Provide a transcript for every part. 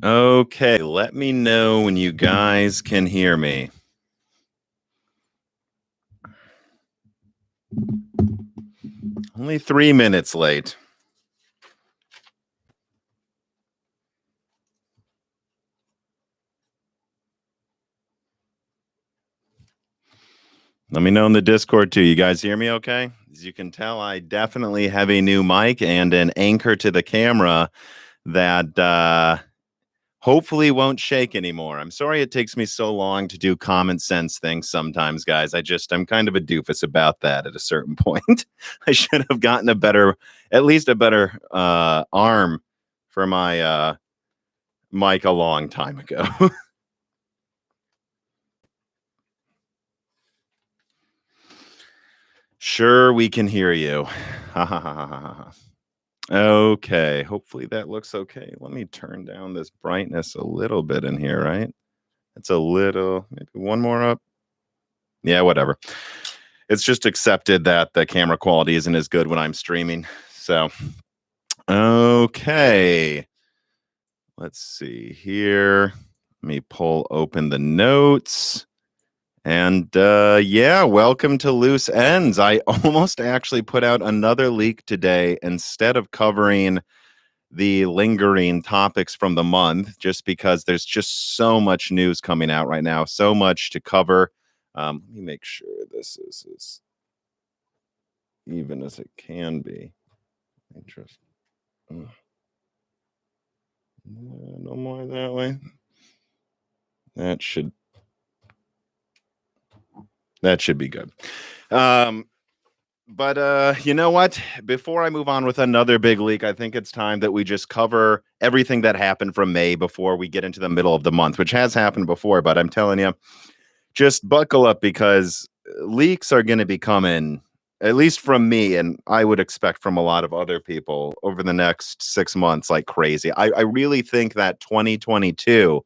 Okay, let me know when you guys can hear me. Only 3 minutes late. Let me know in the Discord too. You guys hear me okay? As you can tell, I definitely have a new mic and an anchor to the camera that hopefully won't shake anymore. I'm sorry it takes me so long to do common sense things sometimes, guys. I'm kind of a doofus about that at a certain point. I should have gotten at least a better arm for my mic a long time ago. Sure, we can hear you. Okay, hopefully that looks okay. Let me turn down this brightness a little bit in here, right? It's a little, maybe one more up. Yeah, whatever. It's just accepted that the camera quality isn't as good when I'm streaming. So, okay. Let's see here. Let me pull open the notes. And yeah, welcome to Loose Ends. I almost actually put out another leak today instead of covering the lingering topics from the month, just because there's just so much news coming out right now, so much to cover. Let me make sure this is as even as it can be. Interesting. No more that way. That should be good. But you know what? Before I move on with another big leak, I think it's time that we just cover everything that happened from May before we get into the middle of the month, which has happened before. But I'm telling you, just buckle up because leaks are going to be coming, at least from me, and I would expect from a lot of other people over the next 6 months like crazy. I really think that 2022,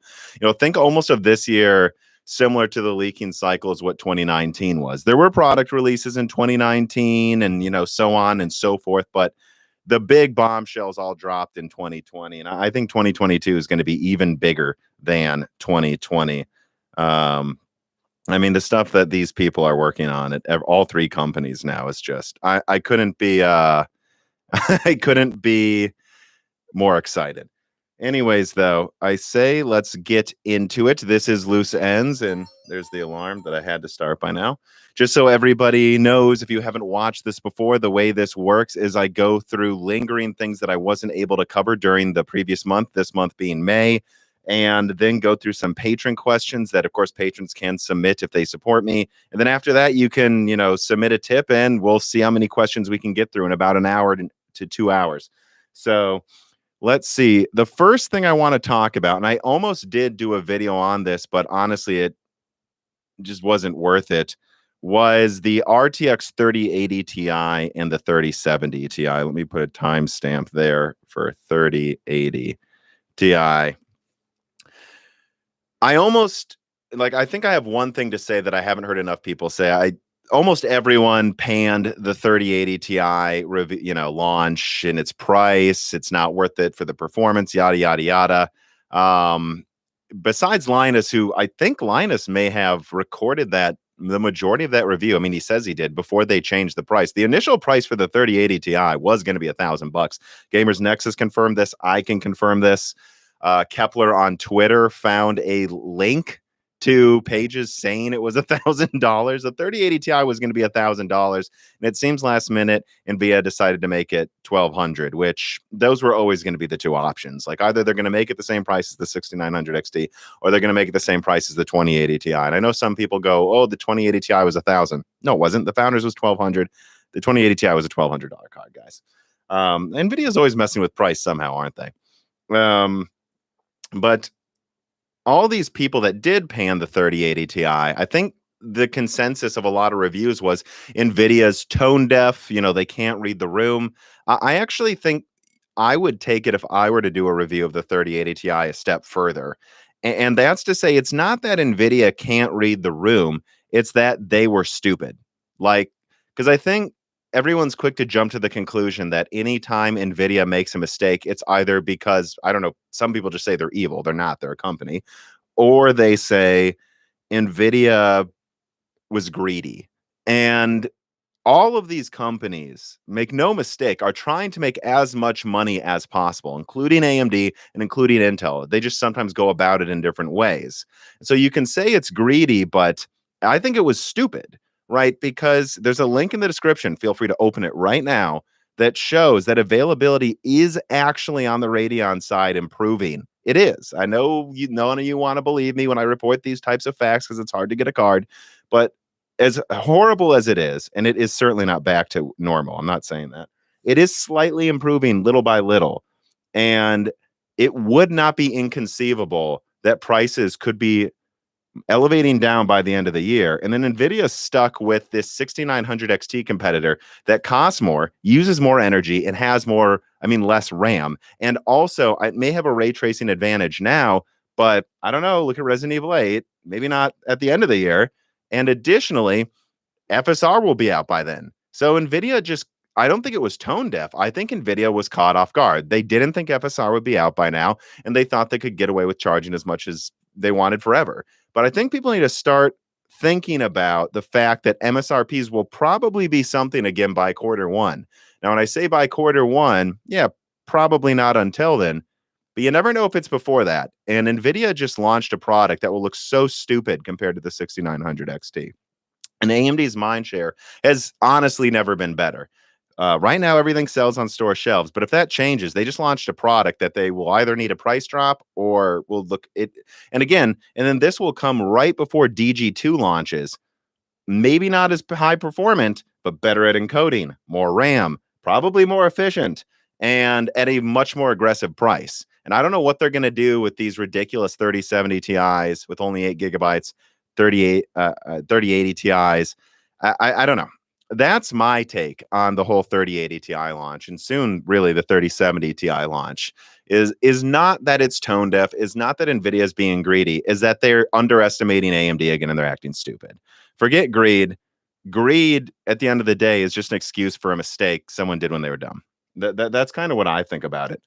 think almost of this year similar to the leaking cycle is what 2019 was. There were product releases in 2019 and, so on and so forth, but the big bombshells all dropped in 2020. And I think 2022 is going to be even bigger than 2020. I mean, the stuff that these people are working on at all three companies now is just, I couldn't be, I couldn't be more excited. Anyways, though, I say let's get into it. This is Loose Ends, and there's the alarm that I had to start by now. Just so everybody knows, if you haven't watched this before, the way this works is I go through lingering things that I wasn't able to cover during the previous month, this month being May, and then go through some patron questions that, of course, patrons can submit if they support me. And then after that, you can, submit a tip, and we'll see how many questions we can get through in about an hour to 2 hours. So let's see. The first thing I want to talk about, and I almost did do a video on this, but honestly, it just wasn't worth it, was the RTX 3080 Ti and the 3070 Ti. Let me put a timestamp there for 3080 Ti. I think I have one thing to say that I haven't heard enough people say. Almost everyone panned the 3080 Ti launch and its price. It's not worth it for the performance, yada, yada, yada. Besides Linus, who I think Linus may have recorded the majority of that review. I mean, he says he did before they changed the price. The initial price for the 3080 Ti was going to be $1,000. Gamers Nexus confirmed this. I can confirm this. Kepler on Twitter found a link to pages saying it was $1,000. The 3080 Ti was going to be $1,000, and it seems last minute Nvidia decided to make it $1,200, which those were always going to be the two options. Like either they're going to make it the same price as the 6900 XT, or they're going to make it the same price as the 2080 Ti. And I know some people go, "Oh, the 2080 Ti was $1,000." No, it wasn't. The Founders was $1,200. The 2080 Ti was a $1,200 card, guys. Nvidia is always messing with price somehow, aren't they? But all these people that did pan the 3080 Ti, I think the consensus of a lot of reviews was Nvidia's tone deaf. They can't read the room. I actually think I would take it if I were to do a review of the 3080 Ti a step further. And that's to say, it's not that Nvidia can't read the room. It's that they were stupid. Because I think everyone's quick to jump to the conclusion that anytime Nvidia makes a mistake, it's either because, I don't know, some people just say they're evil. They're not, they're a company. Or they say Nvidia was greedy. And all of these companies, make no mistake, are trying to make as much money as possible, including AMD and including Intel. They just sometimes go about it in different ways. So you can say it's greedy, but I think it was stupid, right? Because there's a link in the description. Feel free to open it right now that shows that availability is actually on the Radeon side improving. It is. I know none of you want to believe me when I report these types of facts because it's hard to get a card, but as horrible as it is, and it is certainly not back to normal, I'm not saying that, it is slightly improving little by little. And it would not be inconceivable that prices could be elevating down by the end of the year. And then Nvidia stuck with this 6900 XT competitor that costs more, uses more energy, and has more, less RAM. And also, it may have a ray tracing advantage now, but I don't know. Look at Resident Evil 8, maybe not at the end of the year. And additionally, FSR will be out by then. So Nvidia I don't think it was tone deaf. I think Nvidia was caught off guard. They didn't think FSR would be out by now, and they thought they could get away with charging as much as they wanted forever. But I think people need to start thinking about the fact that MSRPs will probably be something again by Q1. Now, when I say by Q1, yeah, probably not until then. But you never know if it's before that. And Nvidia just launched a product that will look so stupid compared to the 6900 XT. And AMD's mindshare has honestly never been better. Right now, everything sells on store shelves. But if that changes, they just launched a product that they will either need a price drop or will look it. And then this will come right before DG2 launches. Maybe not as high performant, but better at encoding, more RAM, probably more efficient, and at a much more aggressive price. And I don't know what they're going to do with these ridiculous 3070 Ti's with only 8 gigabytes, 3080 Ti's. I don't know. That's my take on the whole 3080 Ti launch, and soon, really, the 3070 Ti launch is not that it's tone deaf, is not that Nvidia is being greedy, is that they're underestimating AMD again and they're acting stupid. Forget greed. Greed, at the end of the day, is just an excuse for a mistake someone did when they were dumb. That's kind of what I think about it.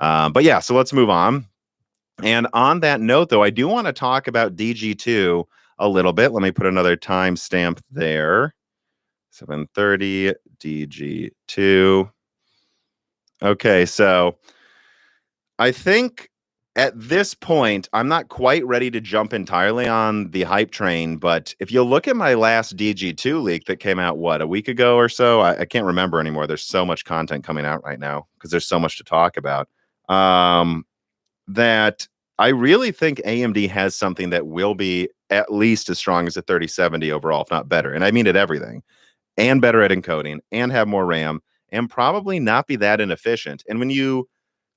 But yeah, so let's move on. And on that note, though, I do want to talk about DG2 a little bit. Let me put another timestamp there. 7:30 DG2. Okay, so I think at this point, I'm not quite ready to jump entirely on the hype train, but if you look at my last DG2 leak that came out, a week ago or so? I can't remember anymore. There's so much content coming out right now because there's so much to talk about. That I really think AMD has something that will be at least as strong as a 3070 overall, if not better. And I mean at everything. And better at encoding, and have more RAM, and probably not be that inefficient. And when you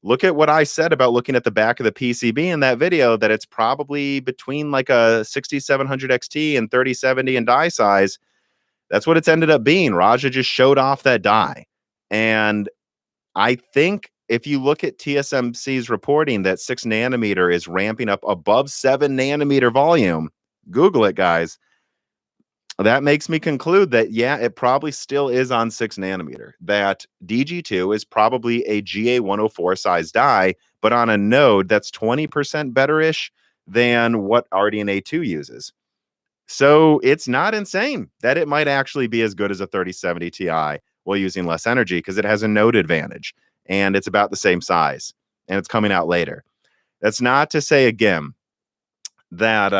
look at what I said about looking at the back of the PCB in that video, that it's probably between like a 6700 XT and 3070 in die size, that's what it's ended up being. Raja just showed off that die. And I think if you look at TSMC's reporting that 6 nanometer is ramping up above 7 nanometer volume, Google it, guys. That makes me conclude that, yeah, it probably still is on 6 nanometer. That DG2 is probably a GA104 size die, but on a node that's 20% better-ish than what RDNA 2 uses. So it's not insane that it might actually be as good as a 3070 Ti while using less energy because it has a node advantage and it's about the same size and it's coming out later. That's not to say, again, that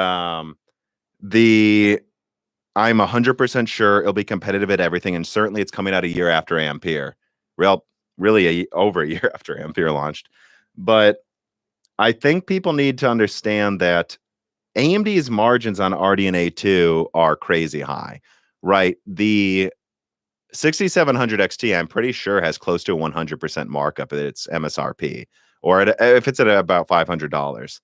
I'm 100% sure it'll be competitive at everything, and certainly it's coming out a year after Ampere. Really over a year after Ampere launched. But I think people need to understand that AMD's margins on RDNA 2 are crazy high, right? The 6700 XT, I'm pretty sure, has close to a 100% markup at its MSRP, or if it's at about $500.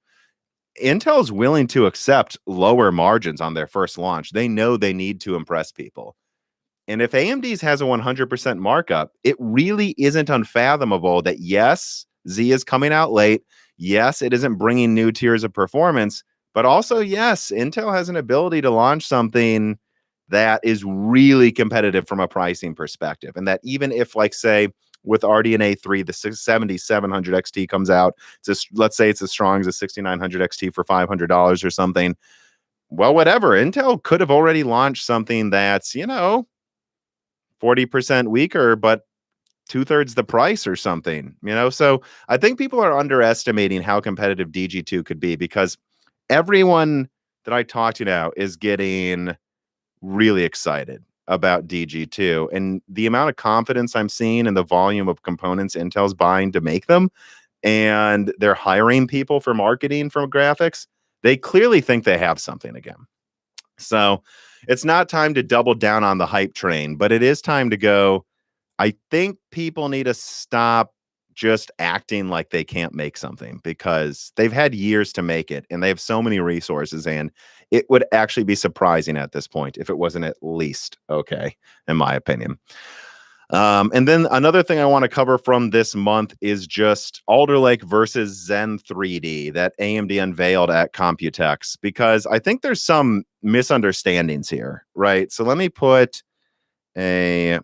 Intel's willing to accept lower margins on their first launch. They know they need to impress people. And if AMD's has a 100% markup, it really isn't unfathomable that, yes, Z is coming out late. Yes, it isn't bringing new tiers of performance. But also, yes, Intel has an ability to launch something that is really competitive from a pricing perspective. And that even if, like, say, with RDNA 3, the 7700 XT comes out, let's say it's as strong as a 6900 XT for $500 or something. Well, whatever. Intel could have already launched something that's, 40% weaker, but 2/3 the price or something, So I think people are underestimating how competitive DG2 could be, because everyone that I talk to now is getting really excited about DG2, and the amount of confidence I'm seeing and the volume of components Intel's buying to make them, and they're hiring people for marketing from graphics. They clearly think they have something again. So it's not time to double down on the hype train, but it is time to go. I think people need to stop just acting like they can't make something, because they've had years to make it and they have so many resources, and it would actually be surprising at this point if it wasn't at least okay, in my opinion. And then another thing I want to cover from this month is just Alder Lake versus Zen 3D that AMD unveiled at Computex, because I think there's some misunderstandings here, right? So let me put a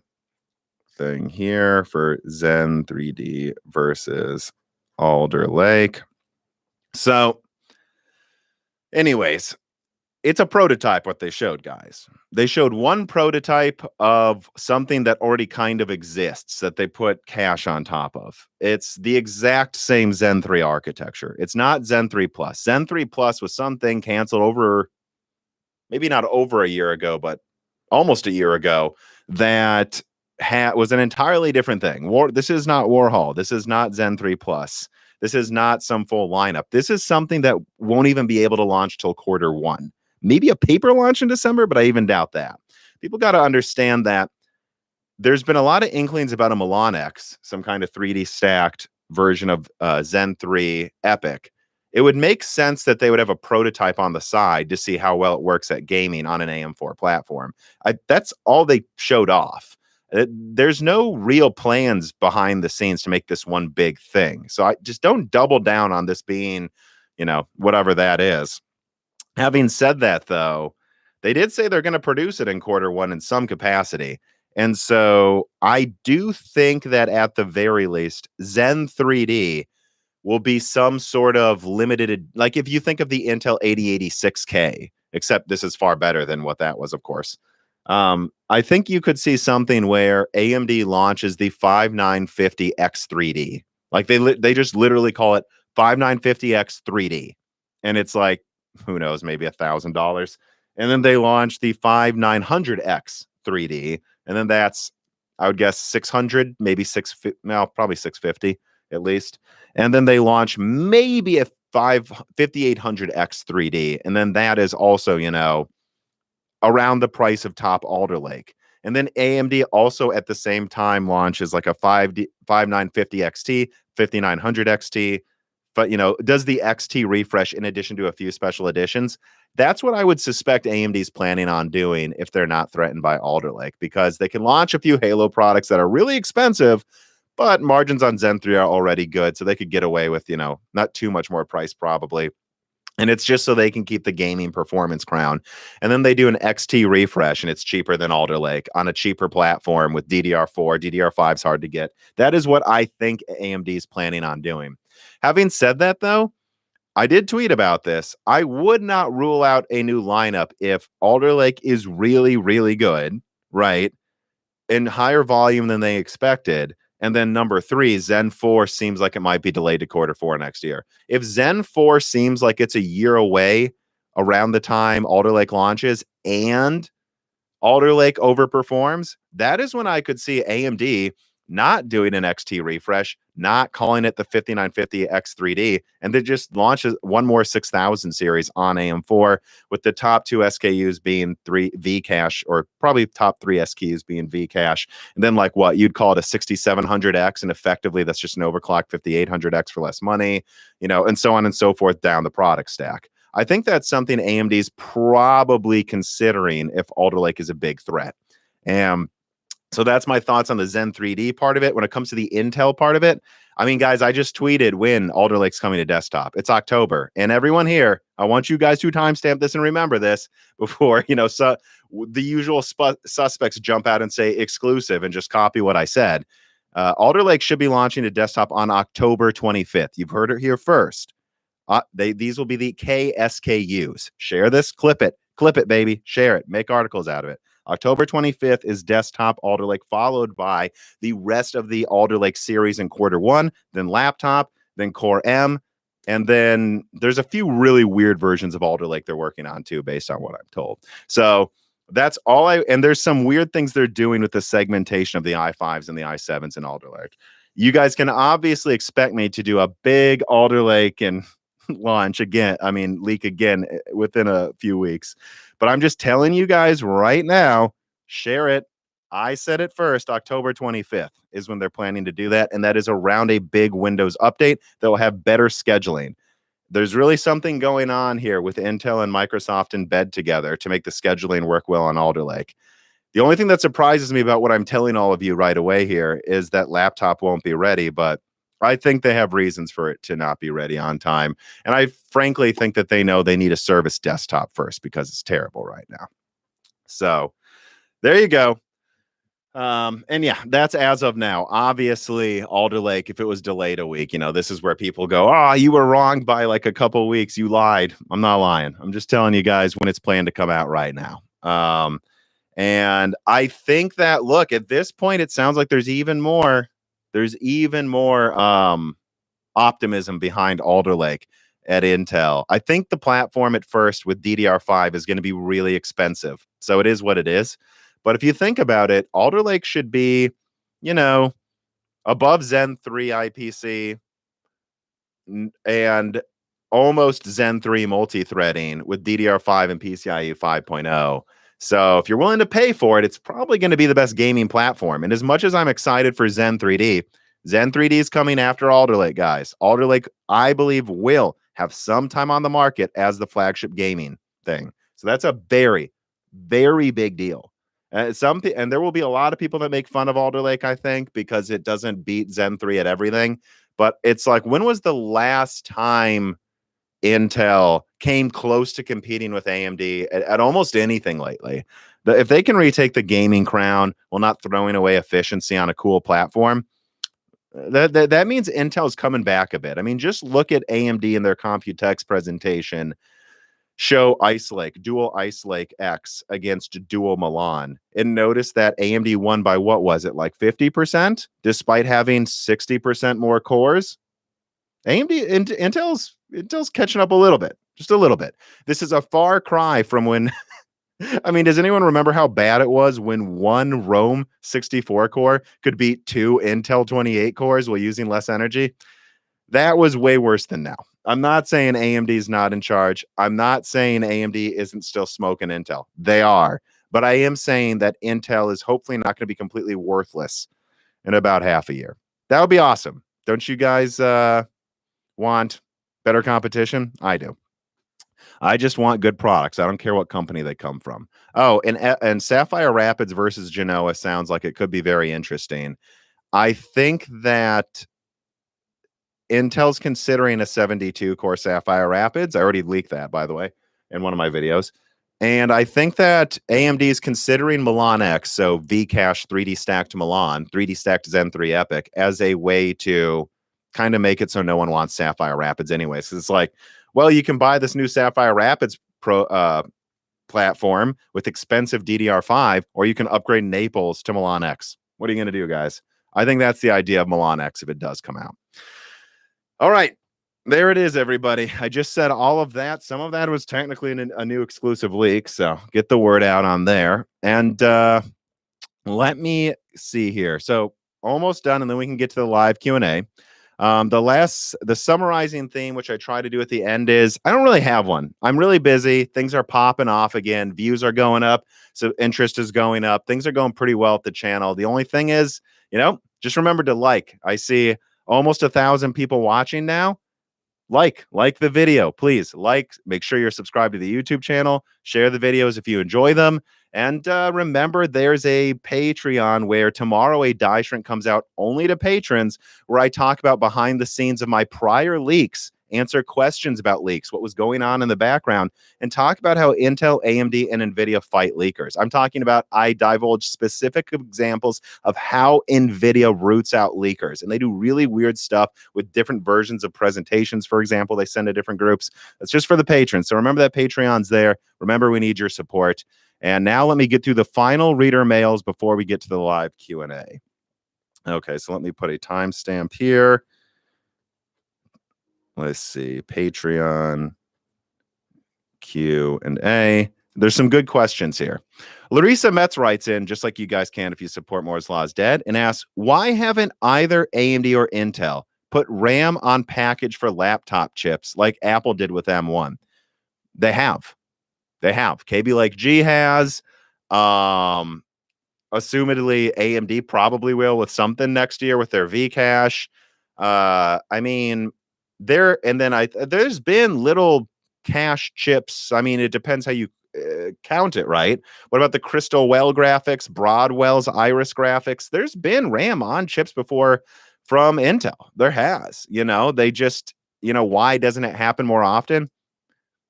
thing here for Zen 3D versus Alder Lake. So, anyways, it's a prototype what they showed, guys. They showed one prototype of something that already kind of exists that they put cache on top of. It's the exact same Zen 3 architecture. It's not Zen 3 Plus. Zen 3 Plus was something canceled over, maybe not over a year ago, but almost a year ago, that was an entirely different thing. This is not Warhol. This is not Zen 3 Plus. This is not some full lineup. This is something that won't even be able to launch till Q1. Maybe a paper launch in December, but I even doubt that. People got to understand that there's been a lot of inklings about a Milan X, some kind of 3D stacked version of Zen 3 Epic. It would make sense that they would have a prototype on the side to see how well it works at gaming on an AM4 platform. That's all they showed off. There's no real plans behind the scenes to make this one big thing. So I just don't double down on this being, whatever that is. Having said that, though, they did say they're going to produce it in Q1 in some capacity. And so I do think that at the very least, Zen 3D will be some sort of limited, like if you think of the Intel 8086K, except this is far better than what that was, of course. I think you could see something where AMD launches the 5950X3D. Like they just literally call it 5950X3D. And it's like, who knows, maybe $1,000. And then they launch the 5900X 3D. And then that's, I would guess, 600, maybe probably 650 at least. And then they launch maybe a 5800X 3D. And then that is also, around the price of top Alder Lake. And then AMD also at the same time launches like a 5950 XT, 5900 XT, but does the XT refresh in addition to a few special editions. That's what I would suspect AMD's planning on doing if they're not threatened by Alder Lake, because they can launch a few Halo products that are really expensive, but margins on Zen 3 are already good, so they could get away with, not too much more price probably. And it's just so they can keep the gaming performance crown. And then they do an XT refresh, and it's cheaper than Alder Lake on a cheaper platform with DDR4. DDR5 is hard to get. That is what I think AMD is planning on doing. Having said that, though, I did tweet about this. I would not rule out a new lineup if Alder Lake is really, really good, right? In higher volume than they expected. And then number 3, Zen 4 seems like it might be delayed to Q4 next year. If Zen 4 seems like it's a year away around the time Alder Lake launches and Alder Lake overperforms, that is when I could see AMD not doing an XT refresh, not calling it the 5950X3D, and then just launches one more 6000 series on AM4, with the top 2 SKUs being 3 V-Cache, or probably top 3 SKUs being V-Cache. And then like what you'd call it a 6700X, and effectively that's just an overclocked 5800X for less money, and so on and so forth down the product stack. I think that's something AMD's probably considering if Alder Lake is a big threat. So that's my thoughts on the Zen 3D part of it. When it comes to the Intel part of it, I mean, guys, I just tweeted when Alder Lake's coming to desktop. It's October. And everyone here, I want you guys to timestamp this and remember this before, so the usual suspects jump out and say exclusive and just copy what I said. Alder Lake should be launching a desktop on October 25th. You've heard it here first. These will be the KSKUs. Share this, clip it, baby. Share it, make articles out of it. October 25th is desktop Alder Lake, followed by the rest of the Alder Lake series in Q1, then laptop, then Core M, and then there's a few really weird versions of Alder Lake they're working on too, based on what I'm told. So that's all and there's some weird things they're doing with the segmentation of the i5s and the i7s in Alder Lake. You guys can obviously expect me to do a big Alder Lake and launch again. I mean, leak again within a few weeks. But I'm just telling you guys right now, share it. I said it first. October 25th is when they're planning to do that. And that is around a big Windows update that will have better scheduling. There's really something going on here with Intel and Microsoft in bed together to make the scheduling work well on Alder Lake. The only thing that surprises me about what I'm telling all of you right away here is that laptop won't be ready, but I think they have reasons for it to not be ready on time. And I frankly think that they know they need a service desktop first because it's terrible right now. So there you go. And yeah, that's as of now. Obviously, Alder Lake, if it was delayed a week, this is where people go, oh, you were wrong by like a couple weeks. You lied. I'm not lying. I'm just telling you guys when it's planned to come out right now. And I think that, look, at this point, it sounds like there's even more optimism behind Alder Lake at Intel. I think the platform at first with DDR5 is going to be really expensive. So it is what it is. But if you think about it, Alder Lake should be, above Zen 3 IPC and almost Zen 3 multi-threading with DDR5 and PCIe 5.0. So if you're willing to pay for it, it's probably going to be the best gaming platform. And as much as I'm excited for Zen 3D is coming after Alder Lake, guys. Alder Lake, I believe, will have some time on the market as the flagship gaming thing. So that's a very, very big deal. And there will be a lot of people that make fun of Alder Lake, I think, because it doesn't beat Zen 3 at everything. But it's like, when was the last time Intel came close to competing with AMD at almost anything lately? If they can retake the gaming crown while not throwing away efficiency on a cool platform, that means Intel's coming back a bit. I mean, just look at AMD in their Computex presentation. Show Ice Lake, dual Ice Lake X against dual Milan, and notice that AMD won by, what was it, like 50%, despite having 60% more cores. Intel's catching up a little bit, just a little bit. This is a far cry from when, I mean, does anyone remember how bad it was when one Rome 64 core could beat two Intel 28 cores while using less energy? That was way worse than now. I'm not saying AMD is not in charge. I'm not saying AMD isn't still smoking Intel. They are. But I am saying that Intel is hopefully not going to be completely worthless in about half a year. That would be awesome. Don't you guys want better competition? I do. I just want good products. I don't care what company they come from. Oh, and Sapphire Rapids versus Genoa sounds like it could be very interesting. I think that Intel's considering a 72-core Sapphire Rapids. I already leaked that, by the way, in one of my videos. And I think that AMD is considering Milan X, so V-Cache 3D stacked Milan, 3D stacked Zen 3 Epic, as a way to kind of make it so no one wants Sapphire Rapids anyways. So it's like, well, you can buy this new Sapphire Rapids platform with expensive DDR5, or you can upgrade Naples to Milan X. What are you going to do, guys? I think that's the idea of Milan X if it does come out. All right, there it is, everybody. I just said all of that. Some of that was technically a new exclusive leak, so get the word out on there. And let me see here. So almost done, and then we can get to the live Q&A. The summarizing theme, which I try to do at the end, is I don't really have one. I'm really busy. Things are popping off again. Views are going up, so interest is going up. Things are going pretty well at the channel. The only thing is, just remember to like. I see almost 1,000 people watching now. Like the video, please. Make sure you're subscribed to the YouTube channel. Share the videos if you enjoy them. And remember, there's a Patreon where tomorrow a die shrink comes out only to patrons, where I talk about behind the scenes of my prior leaks answer questions about leaks, what was going on in the background, and talk about how Intel, AMD, and Nvidia fight leakers. I'm talking about, I divulge specific examples of how Nvidia roots out leakers, and they do really weird stuff with different versions of presentations. For example, they send to different groups. That's just for the patrons. So remember that Patreon's there. Remember, we need your support. And now let me get through the final reader mails before we get to the live Q&A. Okay, so let me put a timestamp here. Let's see, Patreon Q&A. There's some good questions here. Larissa Metz writes in, just like you guys can if you support Moore's Law is Dead, and asks, why haven't either AMD or Intel put RAM on package for laptop chips like Apple did with M1? They have. KB Lake G has. Assumedly, AMD probably will with something next year with their V-Cache. I mean, there's been little cache chips. I mean, it depends how you count it, right? What about the Crystal Well graphics, Broadwell's Iris graphics? There's been RAM on chips before from Intel. There has. They just, why doesn't it happen more often?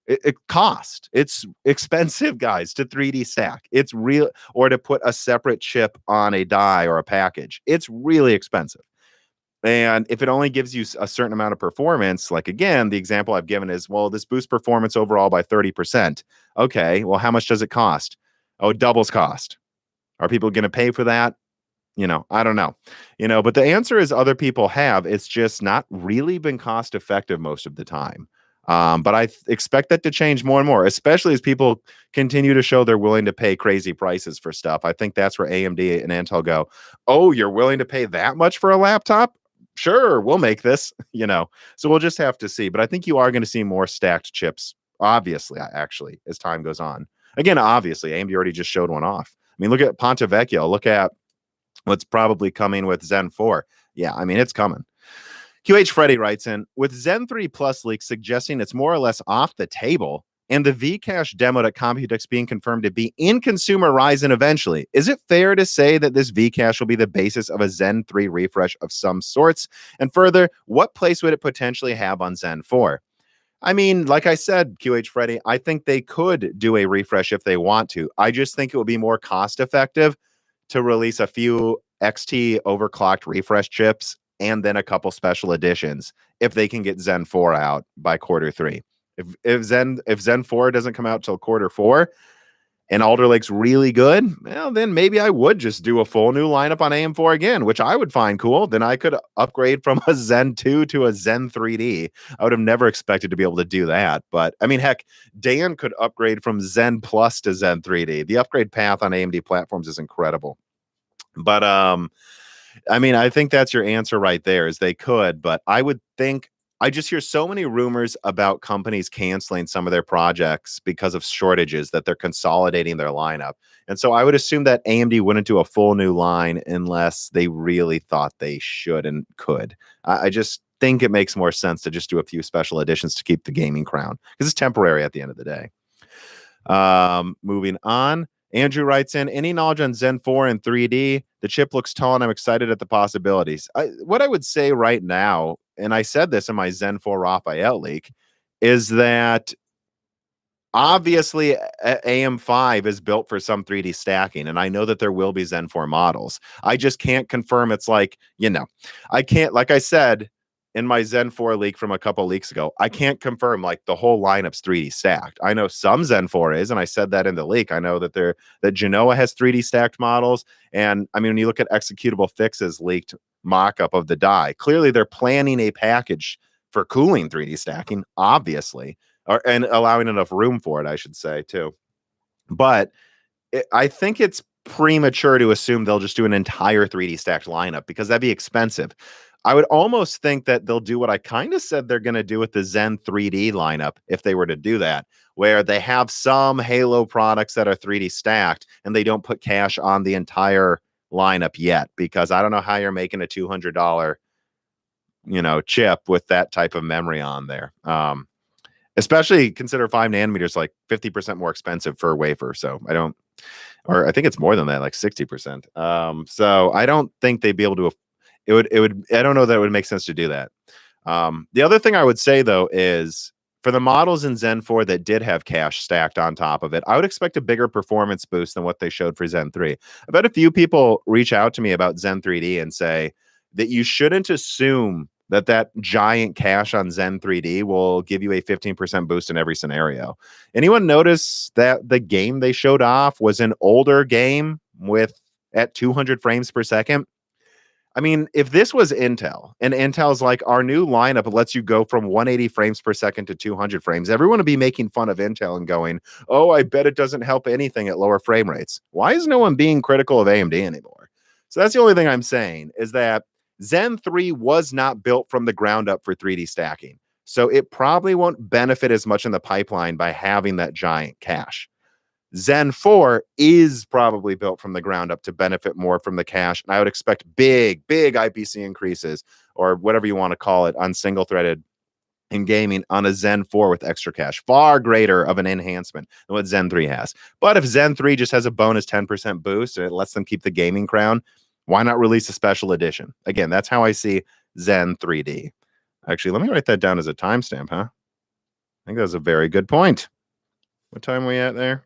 It cost. It's expensive, guys, to 3D stack. It's real, or to put a separate chip on a die or a package. It's really expensive. And if it only gives you a certain amount of performance, like, again, the example I've given is, well, this boosts performance overall by 30%. Okay, well, how much does it cost? Oh, it doubles cost. Are people going to pay for that? I don't know. But the answer is other people have. It's just not really been cost effective most of the time. But I expect that to change more and more, especially as people continue to show they're willing to pay crazy prices for stuff. I think that's where AMD and Intel go, oh, you're willing to pay that much for a laptop? Sure, we'll make this, So we'll just have to see. But I think you are going to see more stacked chips, obviously, actually, as time goes on. Again, obviously, AMD already just showed one off. I mean, look at Ponte Vecchio. Look at what's probably coming with Zen 4. Yeah, I mean, it's coming. QH Freddy writes in, with Zen 3 Plus leaks suggesting it's more or less off the table, and the V-Cache demoed at Computex being confirmed to be in consumer Ryzen eventually, is it fair to say that this V-Cache will be the basis of a Zen 3 refresh of some sorts? And further, what place would it potentially have on Zen 4? I mean, like I said, QH Freddy, I think they could do a refresh if they want to. I just think it would be more cost effective to release a few XT overclocked refresh chips and then a couple special editions if they can get Zen 4 out by Q3. If Zen 4 doesn't come out till Q4 and Alder Lake's really good, well, then maybe I would just do a full new lineup on AM4 again, which I would find cool. Then I could upgrade from a Zen 2 to a Zen 3D. I would have never expected to be able to do that. But I mean, heck, Dan could upgrade from Zen Plus to Zen 3D. The upgrade path on AMD platforms is incredible. But I mean, I think that's your answer right there, is they could, but I would think, I just hear so many rumors about companies canceling some of their projects because of shortages, that they're consolidating their lineup. And so I would assume that AMD wouldn't do a full new line unless they really thought they should and could. I just think it makes more sense to just do a few special editions to keep the gaming crown, because it's temporary at the end of the day. Moving on. Andrew writes in, any knowledge on Zen 4 and 3D? The chip looks tall and I'm excited at the possibilities. What I would say right now, and I said this in my Zen 4 Raphael leak, is that obviously AM5 is built for some 3D stacking, and I know that there will be Zen 4 models. I just can't confirm it's like, I can't, like I said, in my Zen 4 leak from a couple leaks ago, I can't confirm like the whole lineup's 3D stacked. I know some Zen 4 is, and I said that in the leak. I know that that Genoa has 3D stacked models. And I mean, when you look at Executable Fix's leaked mock-up of the die, clearly they're planning a package for cooling 3D stacking, obviously, and allowing enough room for it, I should say, too. But I think it's premature to assume they'll just do an entire 3D stacked lineup, because that'd be expensive. I would almost think that they'll do what I kind of said they're going to do with the Zen 3D lineup, if they were to do that, where they have some Halo products that are 3D stacked and they don't put cache on the entire lineup yet, because I don't know how you're making a $200, chip with that type of memory on there. Especially consider 5 nanometers like 50% more expensive for a wafer. So I think it's more than that, like 60%. So I don't think they'd be able to. I don't know that it would make sense to do that. The other thing I would say, though, is for the models in Zen 4 that did have cache stacked on top of it, I would expect a bigger performance boost than what they showed for Zen 3. I've had a few people reach out to me about Zen 3D and say that you shouldn't assume that that giant cache on Zen 3D will give you a 15% boost in every scenario. Anyone notice that the game they showed off was an older game with at 200 frames per second? I mean, if this was Intel and Intel's like, our new lineup lets you go from 180 frames per second to 200 frames, everyone would be making fun of Intel and going, oh, I bet it doesn't help anything at lower frame rates. Why is no one being critical of AMD anymore? So that's the only thing I'm saying, is that Zen 3 was not built from the ground up for 3D stacking. So it probably won't benefit as much in the pipeline by having that giant cache. Zen 4 is probably built from the ground up to benefit more from the cache. And I would expect big IPC increases, or whatever you want to call it, on single threaded in gaming on a Zen 4 with extra cache. Far greater of an enhancement than what Zen 3 has. But if Zen 3 just has a bonus 10% boost and it lets them keep the gaming crown, why not release a special edition? Again, that's how I see Zen 3D. Actually, let me write that down as a timestamp, huh? I think that's a very good point. What time are we at there?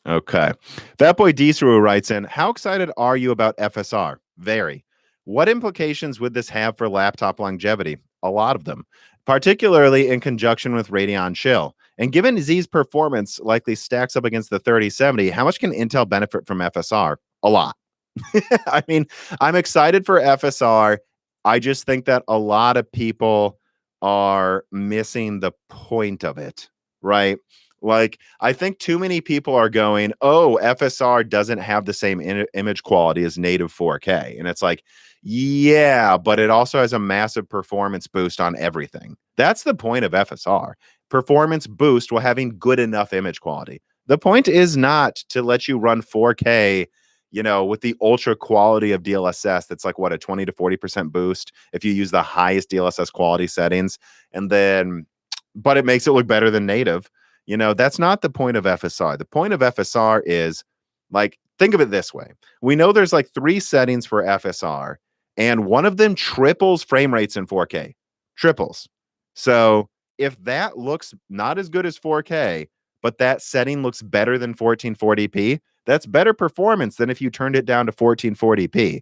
Okay. Fatboy Disru writes in, how excited are you about FSR? Very. What implications would this have for laptop longevity? A lot of them, particularly in conjunction with Radeon Chill. And given Z's performance likely stacks up against the 3070, how much can Intel benefit from FSR? A lot. I mean, I'm excited for FSR. I just think that a lot of people are missing the point of it, right? Like, I think too many people are going, oh, FSR doesn't have the same image quality as native 4K. And it's like, yeah, but it also has a massive performance boost on everything. That's the point of FSR. Performance boost while having good enough image quality. The point is not to let you run 4K, you know, with the ultra quality of DLSS. That's like what, a 20 to 40% boost if you use the highest DLSS quality settings. And then, but it makes it look better than native. You know, that's not the point of FSR. The point of FSR is, like, think of it this way. We know there's like 3 settings for FSR, and one of them triples frame rates in 4K. Triples. So if that looks not as good as 4K, but that setting looks better than 1440p, that's better performance than if you turned it down to 1440p.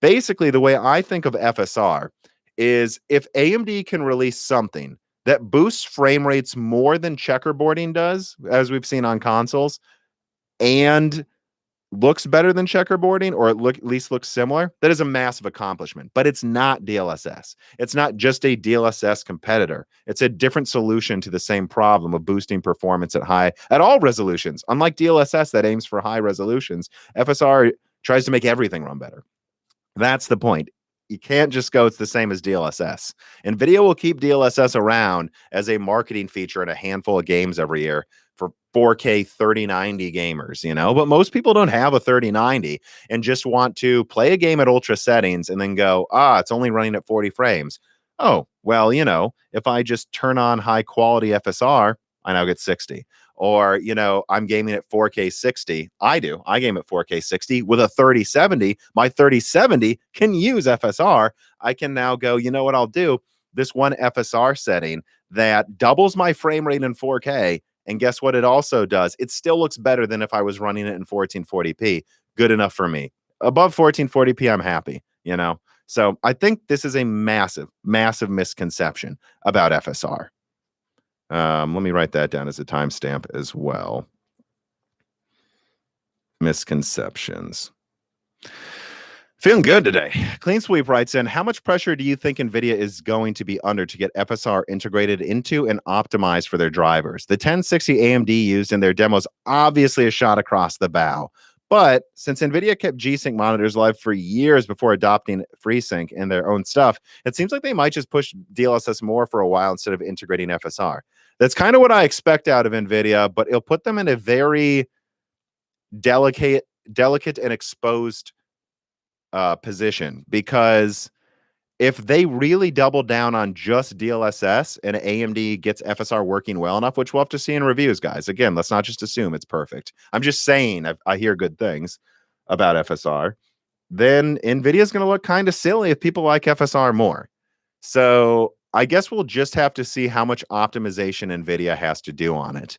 Basically, the way I think of FSR is if AMD can release something that boosts frame rates more than checkerboarding does, as we've seen on consoles, and looks better than checkerboarding, or at least looks similar, that is a massive accomplishment. But it's not DLSS. It's not just a DLSS competitor. It's a different solution to the same problem of boosting performance at all resolutions. Unlike DLSS that aims for high resolutions, FSR tries to make everything run better. That's the point. You can't just go, it's the same as DLSS. Nvidia will keep DLSS around as a marketing feature in a handful of games every year for 4K 3090 gamers, you know, but most people don't have a 3090 and just want to play a game at ultra settings and then go, it's only running at 40 frames. Oh, well, you know, if I just turn on high quality FSR, I now get 60. Or, you know, I'm gaming at 4K 60. I game at 4K 60 with a 3070. My 3070 can use FSR. I can now go, you know what I'll do? This one FSR setting that doubles my frame rate in 4K. And guess what it also does? It still looks better than if I was running it in 1440p. Good enough for me. Above 1440p, I'm happy, you know? So I think this is a massive misconception about FSR. Let me write that down as a timestamp as well. Misconceptions. Feeling good today. Clean Sweep writes in, how much pressure do you think Nvidia is going to be under to get FSR integrated into and optimized for their drivers? The 1060 AMD used in their demos obviously a shot across the bow. But since Nvidia kept G-Sync monitors live for years before adopting FreeSync in their own stuff, it seems like they might just push DLSS more for a while instead of integrating FSR. That's kind of what I expect out of Nvidia, but it'll put them in a very delicate and exposed position, because if they really double down on just DLSS and AMD gets FSR working well enough, which we'll have to see in reviews, guys. Again, let's not just assume it's perfect. I'm just saying I hear good things about FSR. then Nvidia is going to look kind of silly if people like FSR more. So I guess we'll just have to see how much optimization Nvidia has to do on it.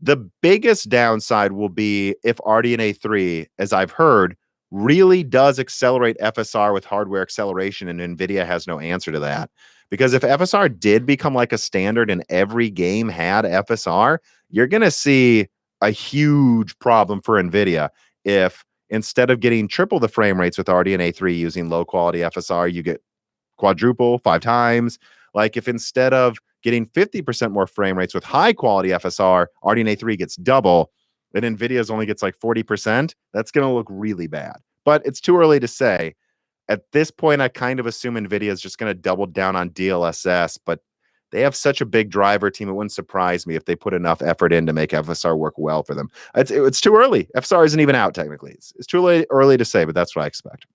The biggest downside will be if RDNA 3, as I've heard, really does accelerate FSR with hardware acceleration, and Nvidia has no answer to that. Because if FSR did become like a standard and every game had FSR, you're going to see a huge problem for Nvidia if instead of getting triple the frame rates with RDNA 3 using low quality FSR, you get quadruple, 5 times. Like if instead of getting 50% more frame rates with high quality FSR, RDNA 3 gets double, and Nvidia's only gets like 40%, that's going to look really bad. But it's too early to say. At this point, I kind of assume Nvidia is just going to double down on DLSS, but they have such a big driver team. It wouldn't surprise me if they put enough effort in to make FSR work well for them. It's too early. FSR isn't even out technically. It's too early to say, but that's what I expect.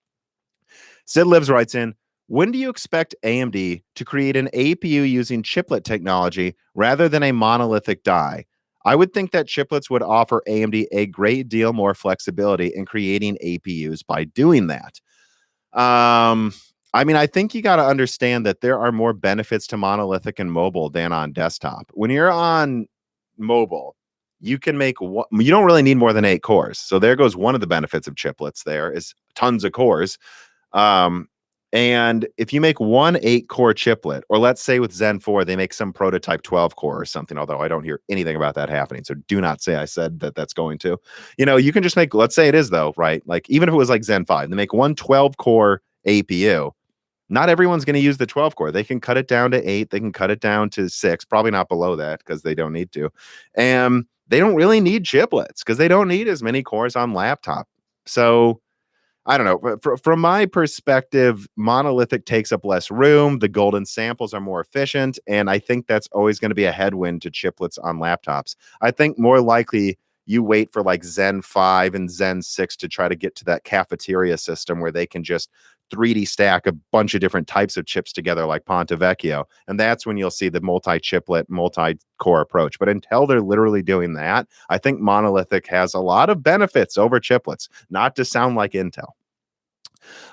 Sid Lives writes in, when do you expect AMD to create an APU using chiplet technology rather than a monolithic die? I would think that chiplets would offer AMD a great deal more flexibility in creating APUs by doing that. I mean, I think you got to understand that there are more benefits to monolithic and mobile than on desktop. When you're on mobile, you can make you don't really need more than 8 cores. So there goes one of the benefits of chiplets. There is tons of cores. And if you make one 8-core chiplet, or let's say with Zen 4, they make some prototype 12-core or something, although I don't hear anything about that happening. So do not say I said that that's going to. You can just make, let's say it is though, right? Like even if it was like Zen 5, they make one 12-core APU. Not everyone's going to use the 12-core. They can cut it down to 8. They can cut it down to 6, probably not below that because they don't need to. And they don't really need chiplets because they don't need as many cores on laptop. So I don't know. From my perspective, monolithic takes up less room. The golden samples are more efficient. And I think that's always going to be a headwind to chiplets on laptops. I think more likely you wait for like Zen 5 and Zen 6 to try to get to that cafeteria system where they can just 3D stack a bunch of different types of chips together like Ponte Vecchio. And that's when you'll see the multi-chiplet, multi-core approach. But until they're literally doing that, I think monolithic has a lot of benefits over chiplets, not to sound like Intel.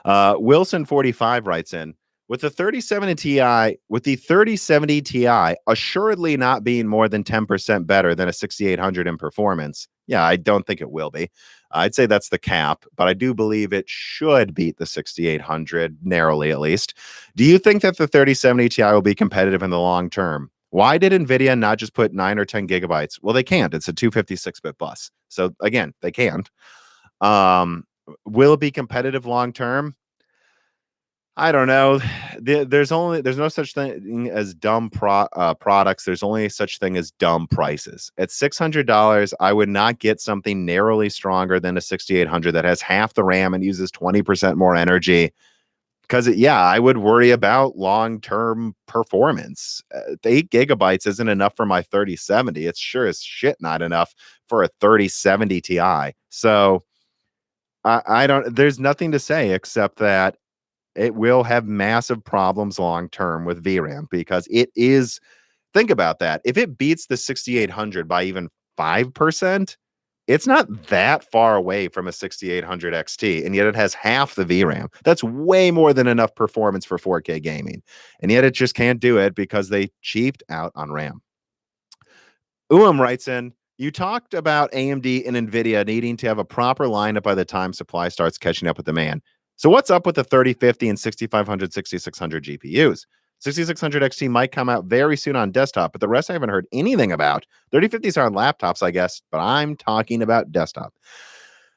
Wilson45 writes in, with the 3070 Ti assuredly not being more than 10% better than a 6800 in performance. Yeah, I don't think it will be. I'd say that's the cap, but I do believe it should beat the 6800 narrowly at least. Do you think that the 3070 Ti will be competitive in the long term? Why did Nvidia not just put 9 or 10 gigabytes? Well, they can't. It's a 256-bit bus. So again, they can't. Will it be competitive long term? I don't know. There's no such thing as dumb products. There's only such thing as dumb prices. At $600, I would not get something narrowly stronger than a 6800 that has half the RAM and uses 20% more energy. Because I would worry about long-term performance. 8 gigabytes isn't enough for my 3070. It's sure as shit not enough for a 3070 Ti. So I don't. There's nothing to say except that it will have massive problems long term with VRAM because it is. Think about that. If it beats the 6800 by even 5%, it's not that far away from a 6800 XT, and yet it has half the VRAM. That's way more than enough performance for 4K gaming, and yet it just can't do it because they cheaped out on RAM. Writes in, you talked about AMD and Nvidia needing to have a proper lineup by the time supply starts catching up with demand. So what's up with the 3050 and 6500, 6600 GPUs? 6600 XT might come out very soon on desktop, but the rest I haven't heard anything about. 3050s are on laptops, I guess, but I'm talking about desktop.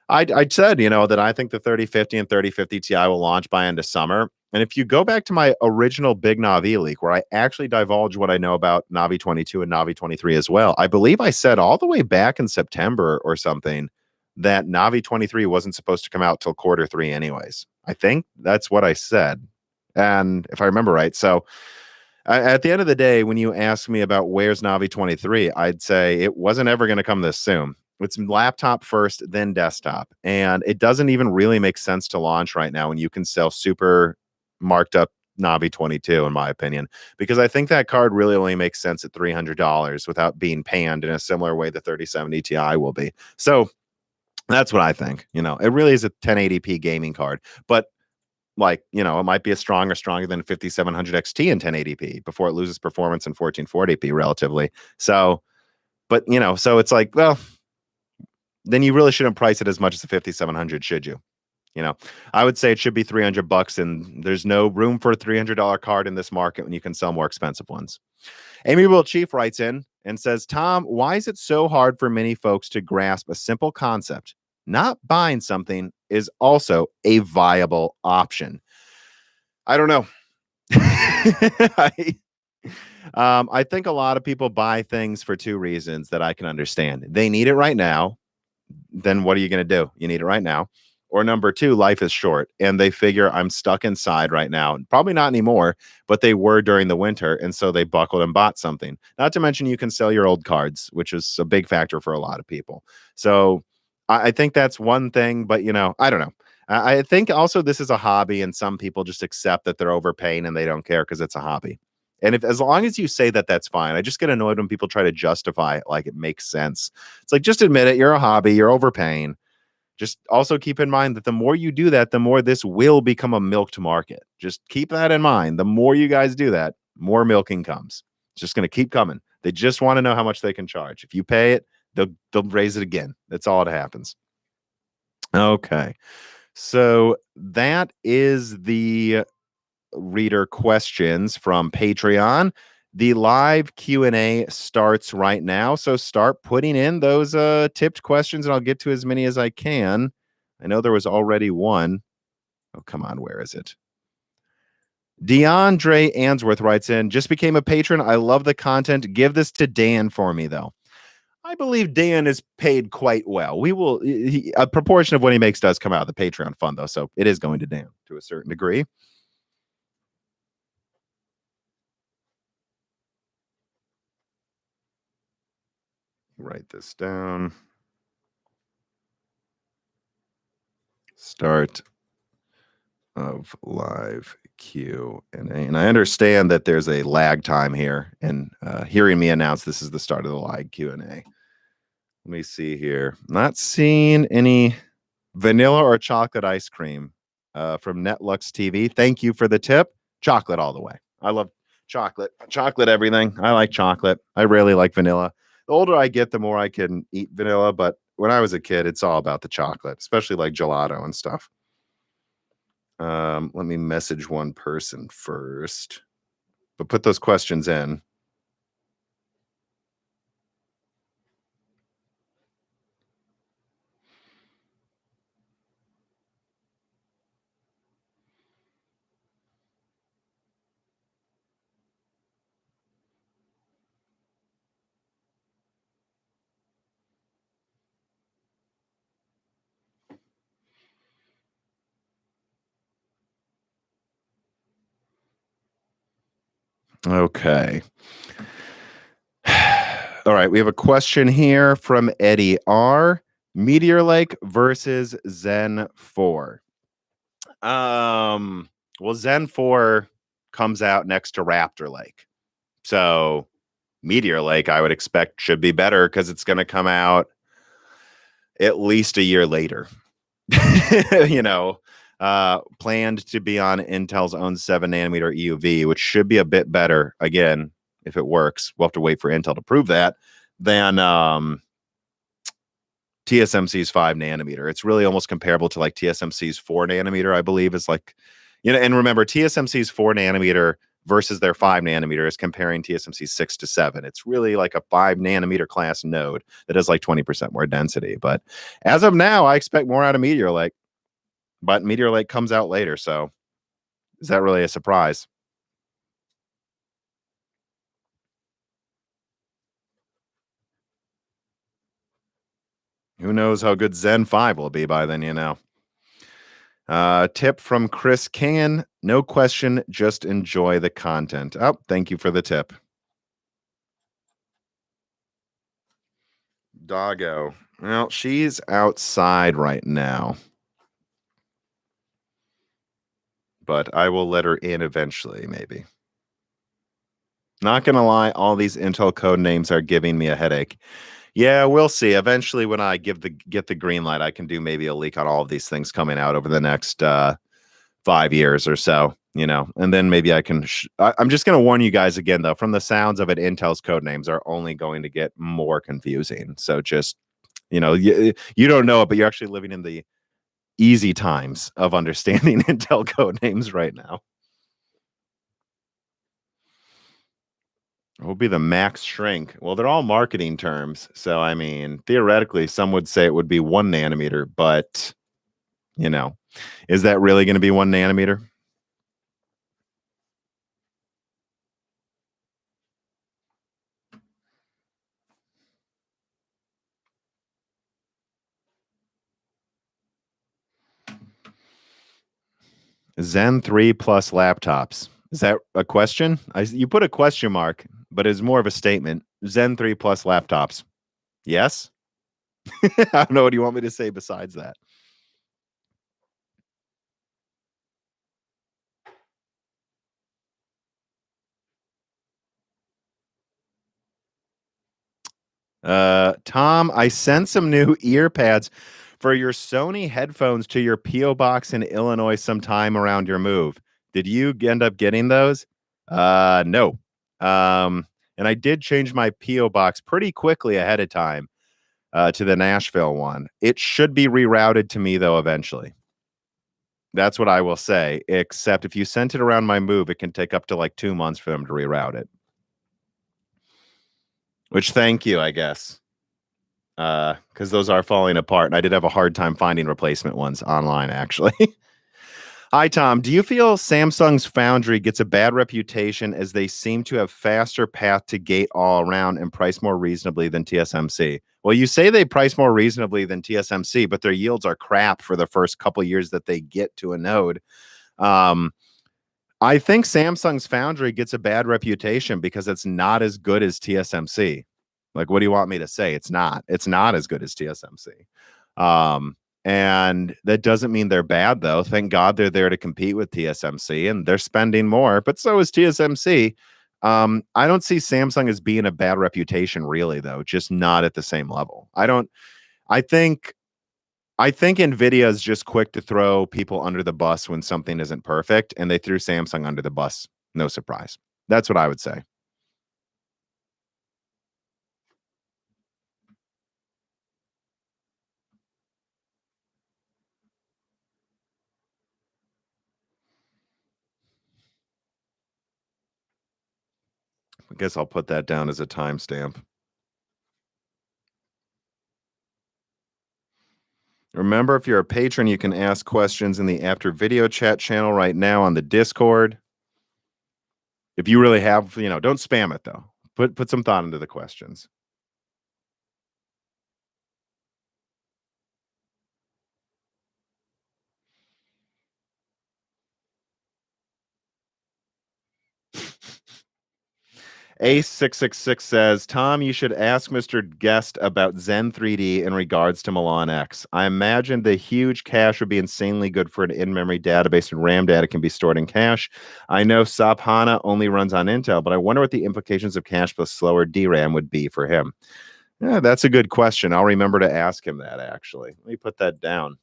I said, that I think the 3050 and 3050 Ti will launch by end of summer. And if you go back to my original Big Navi leak, where I actually divulged what I know about Navi 22 and Navi 23 as well, I believe I said all the way back in September or something that Navi 23 wasn't supposed to come out till Q3 anyways. I think that's what I said. And if I remember right. So at the end of the day, when you ask me about where's Navi 23, I'd say it wasn't ever going to come this soon. It's laptop first, then desktop. And it doesn't even really make sense to launch right now when you can sell super marked up Navi 22, in my opinion, because I think that card really only makes sense at $300 without being panned in a similar way the 3070 Ti will be. So That's what I think. It really is a 1080p gaming card, but like, it might be stronger than 5700 XT in 1080p before it loses performance in 1440p relatively. So, but so it's like, well, then you really shouldn't price it as much as the 5700, should you? You know, I would say it should be $300, and there's no room for a $300 card in this market when you can sell more expensive ones. Amiable Chief writes in and says, Tom, why is it so hard for many folks to grasp a simple concept? Not buying something is also a viable option. I don't know. I think a lot of people buy things for two reasons that I can understand. They need it right now. Then what are you going to do? You need it right now. Or number two, life is short and they figure I'm stuck inside right now. Probably not anymore, but they were during the winter. And so they buckled and bought something. Not to mention you can sell your old cards, which is a big factor for a lot of people. So I think that's one thing, but I don't know. I think also this is a hobby and some people just accept that they're overpaying and they don't care because it's a hobby. And if as long as you say that, that's fine. I just get annoyed when people try to justify it like it makes sense. It's like, just admit it. You're a hobby. You're overpaying. Just also keep in mind that the more you do that, the more this will become a milked market. Just keep that in mind. The more you guys do that, more milking comes. It's just going to keep coming. They just want to know how much they can charge. If you pay it, they'll raise it again. That's all that happens. Okay. So that is the reader questions from Patreon. The live Q&A starts right now, so start putting in those tipped questions and I'll get to as many as I can. I know there was already one. Oh, come on, where is it? DeAndre Answorth writes in, just became a patron. I love the content. Give this to Dan for me, though. I believe Dan is paid quite well. We will, a proportion of what he makes does come out of the Patreon fund, though, so it is going to Dan to a certain degree. Write this down. Start of live Q&A. And I understand that there's a lag time here, and hearing me announce this is the start of the live Q&A. Let me see here. Not seeing any vanilla or chocolate ice cream from Netlux TV. Thank you for the tip. Chocolate all the way. I love chocolate. Chocolate everything. I like chocolate. I rarely like vanilla. The older I get, the more I can eat vanilla, but when I was a kid, it's all about the chocolate, especially like gelato and stuff. Let me message one person first, but put those questions in. Okay. All right. We have a question here from Eddie R. Meteor Lake versus Zen 4. Well, Zen 4 comes out next to Raptor Lake. So Meteor Lake, I would expect, should be better because it's going to come out at least a year later. Planned to be on Intel's own 7-nanometer EUV, which should be a bit better. Again, if it works, we'll have to wait for Intel to prove that, than TSMC's 5-nanometer. It's really almost comparable to like TSMC's 4-nanometer, I believe, is like, and remember, TSMC's 4-nanometer versus their 5-nanometer is comparing TSMC's 6 to 7. It's really like a 5-nanometer class node that has like 20% more density. But as of now, I expect more out of Meteor Lake. But Meteor Lake comes out later, so is that really a surprise? Who knows how good Zen 5 will be by then, Tip from Chris Can. No question, just enjoy the content. Oh, thank you for the tip. Doggo. Well, she's outside right now. But I will let her in eventually, maybe. Not gonna lie, all these Intel code names are giving me a headache. Yeah, we'll see. Eventually, when I get the green light, I can do maybe a leak on all of these things coming out over the next 5 years or so, and then maybe I can. I'm just going to warn you guys again, though. From the sounds of it, Intel's code names are only going to get more confusing. So just you don't know it, but you're actually living in the easy times of understanding Intel code names right now. It will be the max shrink. Well, they're all marketing terms. So, I mean, theoretically, some would say it would be 1 nanometer, but, is that really going to be 1 nanometer? Zen 3 plus laptops. Is that a question? You put a question mark, but it's more of a statement. Zen 3 plus laptops. Yes? I don't know. What do you want me to say besides that? Tom, I sent some new ear pads for your Sony headphones to your P.O. box in Illinois sometime around your move. Did you end up getting those? No. And I did change my P.O. box pretty quickly ahead of time to the Nashville one. It should be rerouted to me, though, eventually. That's what I will say, except if you sent it around my move, it can take up to like 2 months for them to reroute it. Which, thank you, I guess. Because those are falling apart, and I did have a hard time finding replacement ones online, actually. Hi, Tom. Do you feel Samsung's Foundry gets a bad reputation as they seem to have faster path to gate all around and price more reasonably than TSMC? Well, you say they price more reasonably than TSMC, but their yields are crap for the first couple years that they get to a node. I think Samsung's Foundry gets a bad reputation because it's not as good as TSMC. Like, what do you want me to say? It's not. It's not as good as TSMC. And that doesn't mean they're bad, though. Thank God they're there to compete with TSMC, and they're spending more, but so is TSMC. I don't see Samsung as being a bad reputation, really, though, just not at the same level. I think Nvidia is just quick to throw people under the bus when something isn't perfect, and they threw Samsung under the bus. No surprise. That's what I would say. I guess I'll put that down as a timestamp. Remember, if you're a patron, you can ask questions in the after video chat channel right now on the Discord. If you really have, don't spam it though. Put some thought into the questions. Ace666 says, Tom, you should ask Mr. Guest about Zen 3D in regards to Milan X. I imagine the huge cache would be insanely good for an in-memory database, and RAM data can be stored in cache. I know SAP HANA only runs on Intel, but I wonder what the implications of cache plus slower DRAM would be for him. Yeah, that's a good question. I'll remember to ask him that, actually. Let me put that down.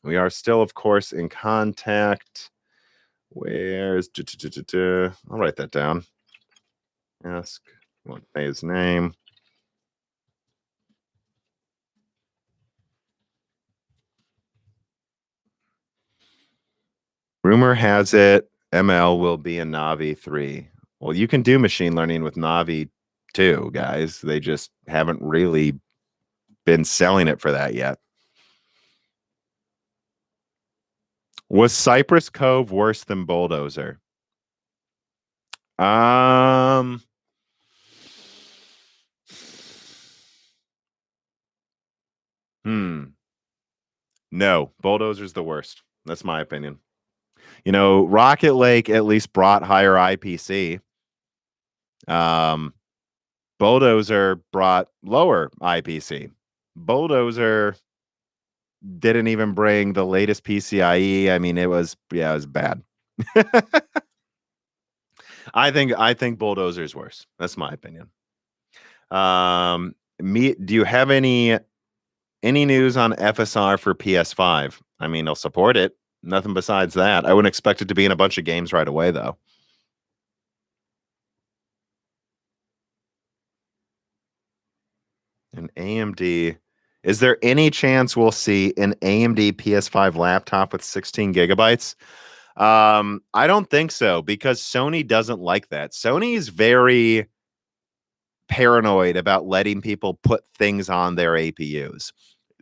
We are still, of course, in contact. Where's... I'll write that down. Ask, won't say his name. Rumor has it ML will be in Navi 3. Well, you can do machine learning with Navi 2, guys. They just haven't really been selling it for that yet. Was Cypress Cove worse than Bulldozer? No, Bulldozer's the worst. That's my opinion. Rocket Lake at least brought higher IPC. Bulldozer brought lower IPC. Bulldozer didn't even bring the latest PCIe. I mean, it was bad. I think Bulldozer's worse. That's my opinion. Do you have any news on FSR for PS5? I mean, they'll support it. Nothing besides that. I wouldn't expect it to be in a bunch of games right away, though. An AMD. Is there any chance we'll see an AMD PS5 laptop with 16 gigabytes? I don't think so because Sony doesn't like that. Sony is very paranoid about letting people put things on their APUs.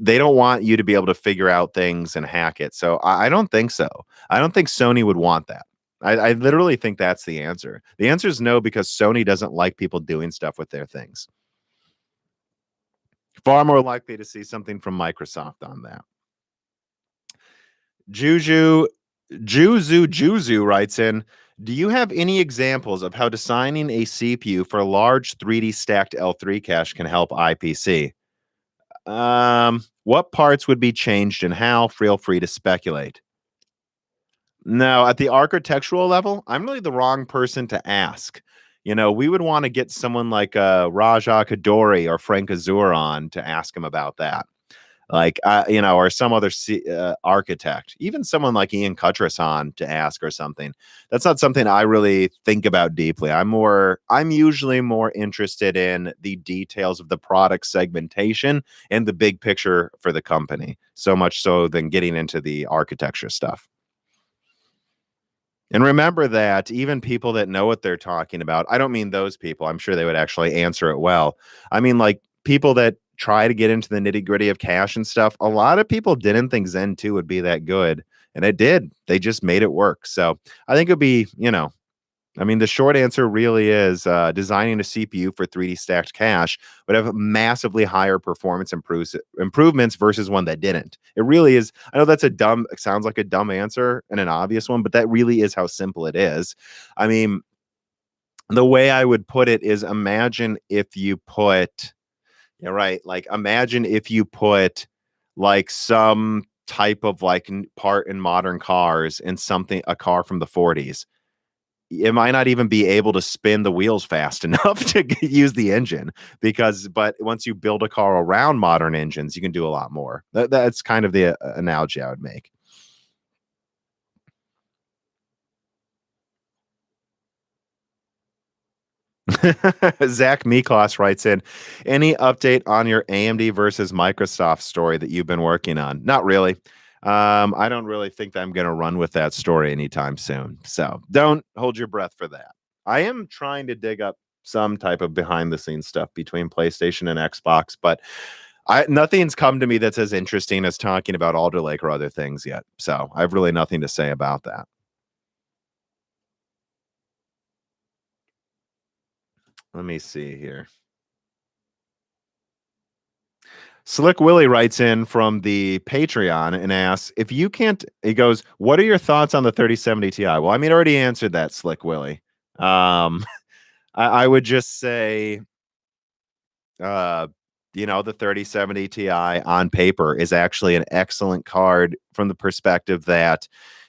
They don't want you to be able to figure out things and hack it. So I don't think so. I don't think Sony would want that. I literally think that's the answer. The answer is no because Sony doesn't like people doing stuff with their things. Far more likely to see something from Microsoft on that. Juju Juzu writes in, do you have any examples of how designing a CPU for large 3D stacked L3 cache can help IPC? What parts would be changed and how? Feel free to speculate. No, at the architectural level, I'm really the wrong person to ask. We would want to get someone like Raja Kadori or Frank Azur on to ask him about that. Like, or some other architect, even someone like Ian Cuttress to ask or something. That's not something I really think about deeply. I'm usually more interested in the details of the product segmentation and the big picture for the company, so much so than getting into the architecture stuff. And remember that even people that know what they're talking about, I don't mean those people. I'm sure they would actually answer it well. I mean, like people that try to get into the nitty gritty of cache and stuff. A lot of people didn't think Zen 2 would be that good. And it did. They just made it work. So I think it'd be, I mean, the short answer really is designing a CPU for 3D stacked cache would have massively higher performance improvements versus one that didn't. It really is. I know it sounds like a dumb answer and an obvious one, but that really is how simple it is. I mean, the way I would put it is imagine if you put, yeah, right. Like imagine if you put like some type of like part in modern cars in a car from the 40s. It might not even be able to spin the wheels fast enough to use the engine but once you build a car around modern engines, you can do a lot more. That's kind of the analogy I would make. Zach Miklos writes in, any update on your AMD versus Microsoft story that you've been working on? Not really. I don't really think that I'm going to run with that story anytime soon. So don't hold your breath for that. I am trying to dig up some type of behind the scenes stuff between PlayStation and Xbox, but nothing's come to me that's as interesting as talking about Alder Lake or other things yet. So I have really nothing to say about that. Let me see here. Slick Willie writes in from the Patreon and asks, if you can't, he goes, what are your thoughts on the 3070 Ti? Well, I mean, I already answered that, Slick Willie. I would just say, uh, the 3070 Ti on paper is actually an excellent card from the perspective that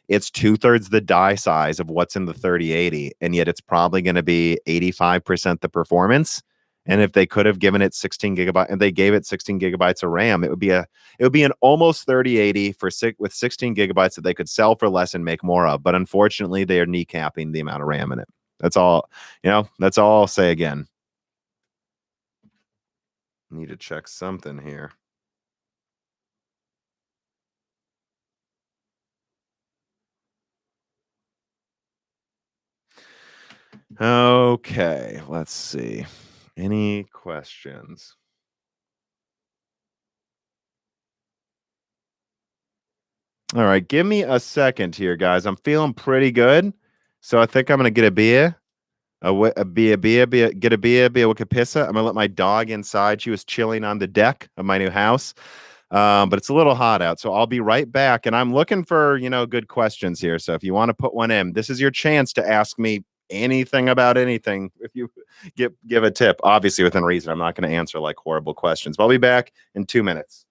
it's 2/3 the die size of what's in the 3080, and yet it's probably going to be 85% the performance. And if they could have given it 16 gigabytes and they gave it 16 gigabytes of RAM, it would be an almost 3080 with 16 gigabytes that they could sell for less and make more of. But unfortunately, they are kneecapping the amount of RAM in it. That's all, that's all I'll say again. Need to check something here. Okay, let's see. Any questions? All right, give me a second here, guys. I'm feeling pretty good, so I think I'm gonna get a beer, get a beer with kapissa. I'm gonna let my dog inside. She was chilling on the deck of my new house, but it's a little hot out, so I'll be right back. And I'm looking for good questions here. So if you want to put one in, this is your chance to ask me anything about anything. If you give a tip, obviously within reason. I'm not going to answer like horrible questions. But I'll be back in 2 minutes.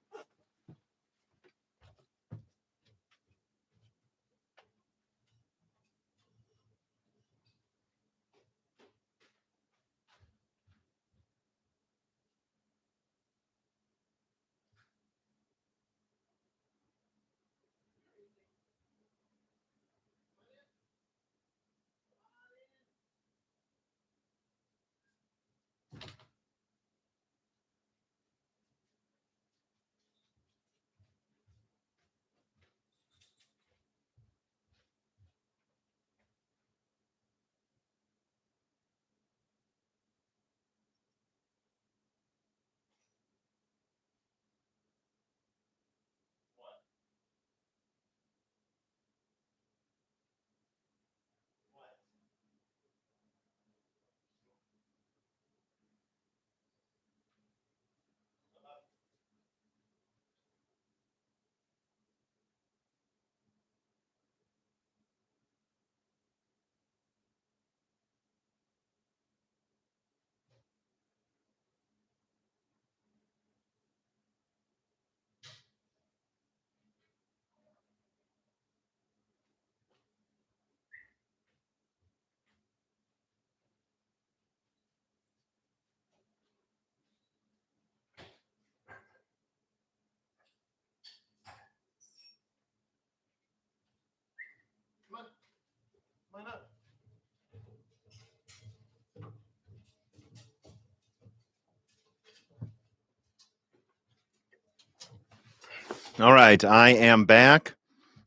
All right, I am back.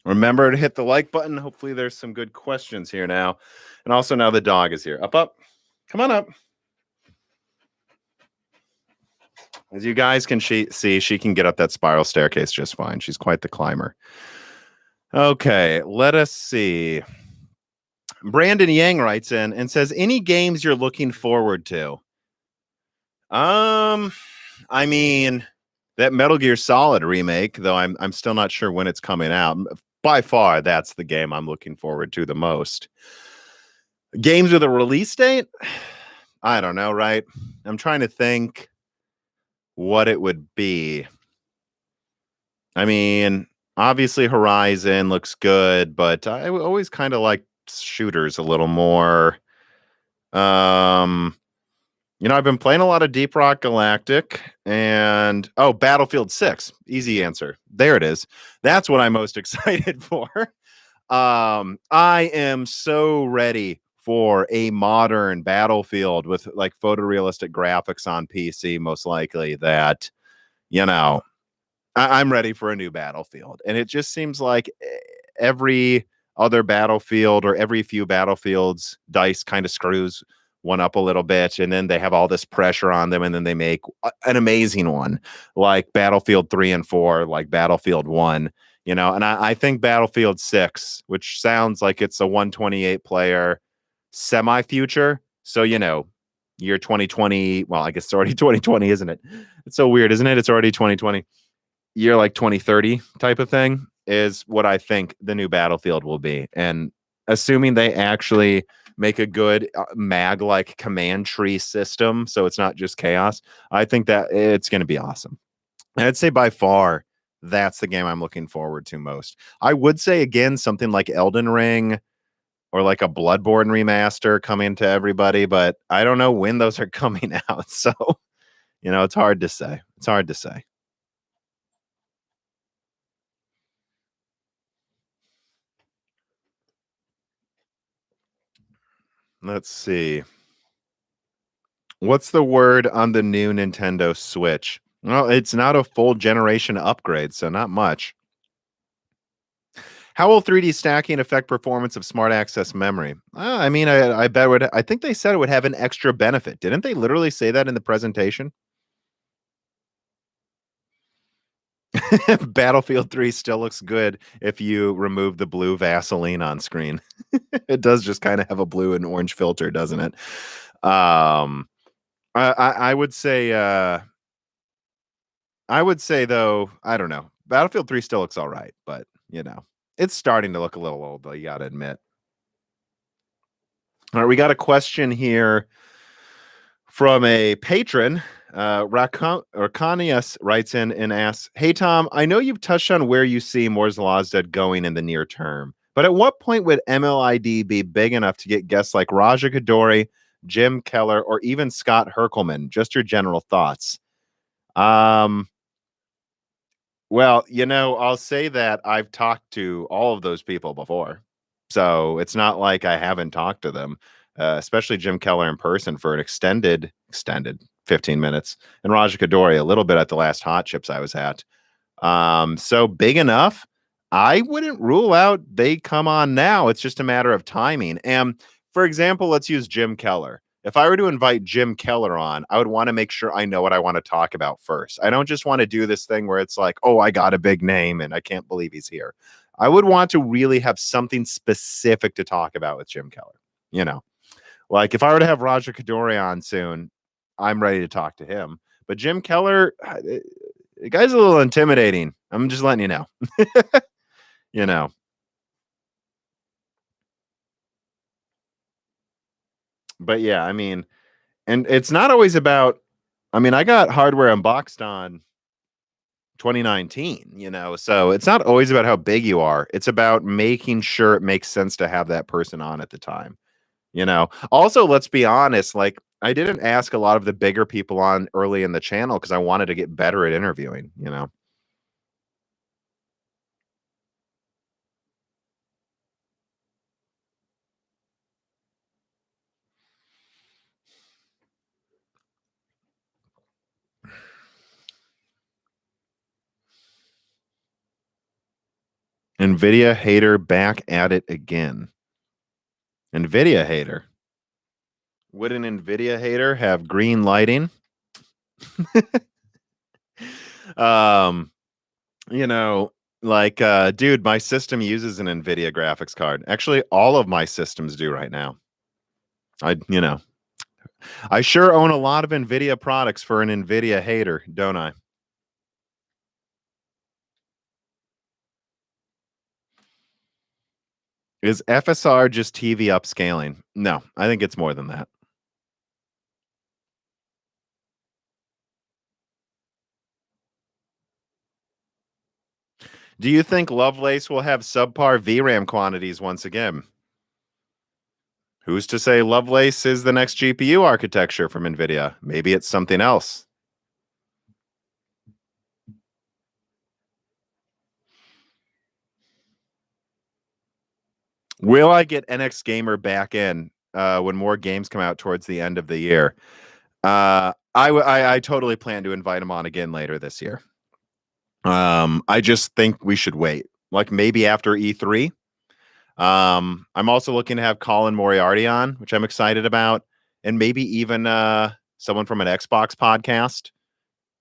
Remember to hit the like button. Hopefully, there's some good questions here now. And also, now the dog is here. Up, up. Come on up. As you guys can see, she can get up that spiral staircase just fine. She's quite the climber. Okay, let us see. Brandon Yang writes in and says, "Any games you're looking forward to?" I mean, that Metal Gear Solid remake, though I'm still not sure when it's coming out. By far, that's the game I'm looking forward to the most. Games with a release date? I don't know, right? I'm trying to think what it would be. I mean, obviously Horizon looks good, but I always kind of like shooters a little more. Um, I've been playing a lot of Deep Rock Galactic and Battlefield 6. Easy answer. There it is. That's what I'm most excited for. I am so ready for a modern Battlefield with like photorealistic graphics on PC, most likely that, you know, I'm ready for a new Battlefield. And it just seems like every other Battlefield or every few Battlefields, DICE kind of screws one up a little bit, and then they have all this pressure on them, and then they make an amazing one like Battlefield 3 and 4, like Battlefield 1, and I think Battlefield 6, which sounds like it's a 128 player semi-future. So, year 2020, well, I guess it's already 2020, isn't it? It's so weird, isn't it? It's already 2020. Year like 2030 type of thing is what I think the new Battlefield will be. And assuming they actually make a good mag like command tree system, so it's not just chaos, I think that it's going to be awesome. And I'd say by far that's the game I'm looking forward to most. I would say again something like Elden Ring or like a Bloodborne remaster coming to everybody, but I don't know when those are coming out. So, it's hard to say. It's hard to say. Let's see. What's the word on the new Nintendo Switch? Well, it's not a full generation upgrade, so not much. How will 3D stacking affect performance of smart access memory? I mean, I bet I think they said it would have an extra benefit. Didn't they literally say that in the presentation? Battlefield 3 still looks good if you remove the blue Vaseline on screen. It does just kind of have a blue and orange filter, doesn't it? Um, I would say though, I don't know. Battlefield 3 still looks all right, but it's starting to look a little old though, you gotta admit. All right, we got a question here from a patron. Racanius writes in and asks, "Hey Tom, I know you've touched on where you see Moore's Law is dead going in the near term, but at what point would MLID be big enough to get guests like Raja Kadori, Jim Keller, or even Scott Herkelman? Just your general thoughts." Um, Well, I'll say that I've talked to all of those people before. So it's not like I haven't talked to them, especially Jim Keller in person for an extended 15 minutes, and Raja Kadori a little bit at the last Hot Chips I was at. So big enough. I wouldn't rule out they come on now. It's just a matter of timing. And for example, let's use Jim Keller. If I were to invite Jim Keller on, I would want to make sure I know what I want to talk about first. I don't just want to do this thing where it's like, oh, I got a big name and I can't believe he's here. I would want to really have something specific to talk about with Jim Keller. You know, like if I were to have Roger Kadori on soon, I'm ready to talk to him. But Jim Keller, the guy's a little intimidating. I'm just letting you know. you know. But yeah, I mean, and it's not always about, I mean, I got hardware unboxed on 2019, so it's not always about how big you are. It's about making sure it makes sense to have that person on at the time. Also, let's be honest, like I didn't ask a lot of the bigger people on early in the channel because I wanted to get better at interviewing. Nvidia hater back at it again. Nvidia hater. Would an Nvidia hater have green lighting? You know, like, dude, my system uses an Nvidia graphics card. Actually, all of my systems do right now. I sure own a lot of Nvidia products for an Nvidia hater, don't I? Is FSR just TV upscaling? No, I think it's more than that. Do you think Lovelace will have subpar VRAM quantities once again? Who's to say Lovelace is the next GPU architecture from Nvidia? Maybe it's something else. Will I get NX Gamer back in when more games come out towards the end of the year? I totally plan to invite him on again later this year. I just think we should wait, like maybe after E3. I'm also looking to have Colin Moriarty on, which I'm excited about, and maybe even someone from an Xbox podcast.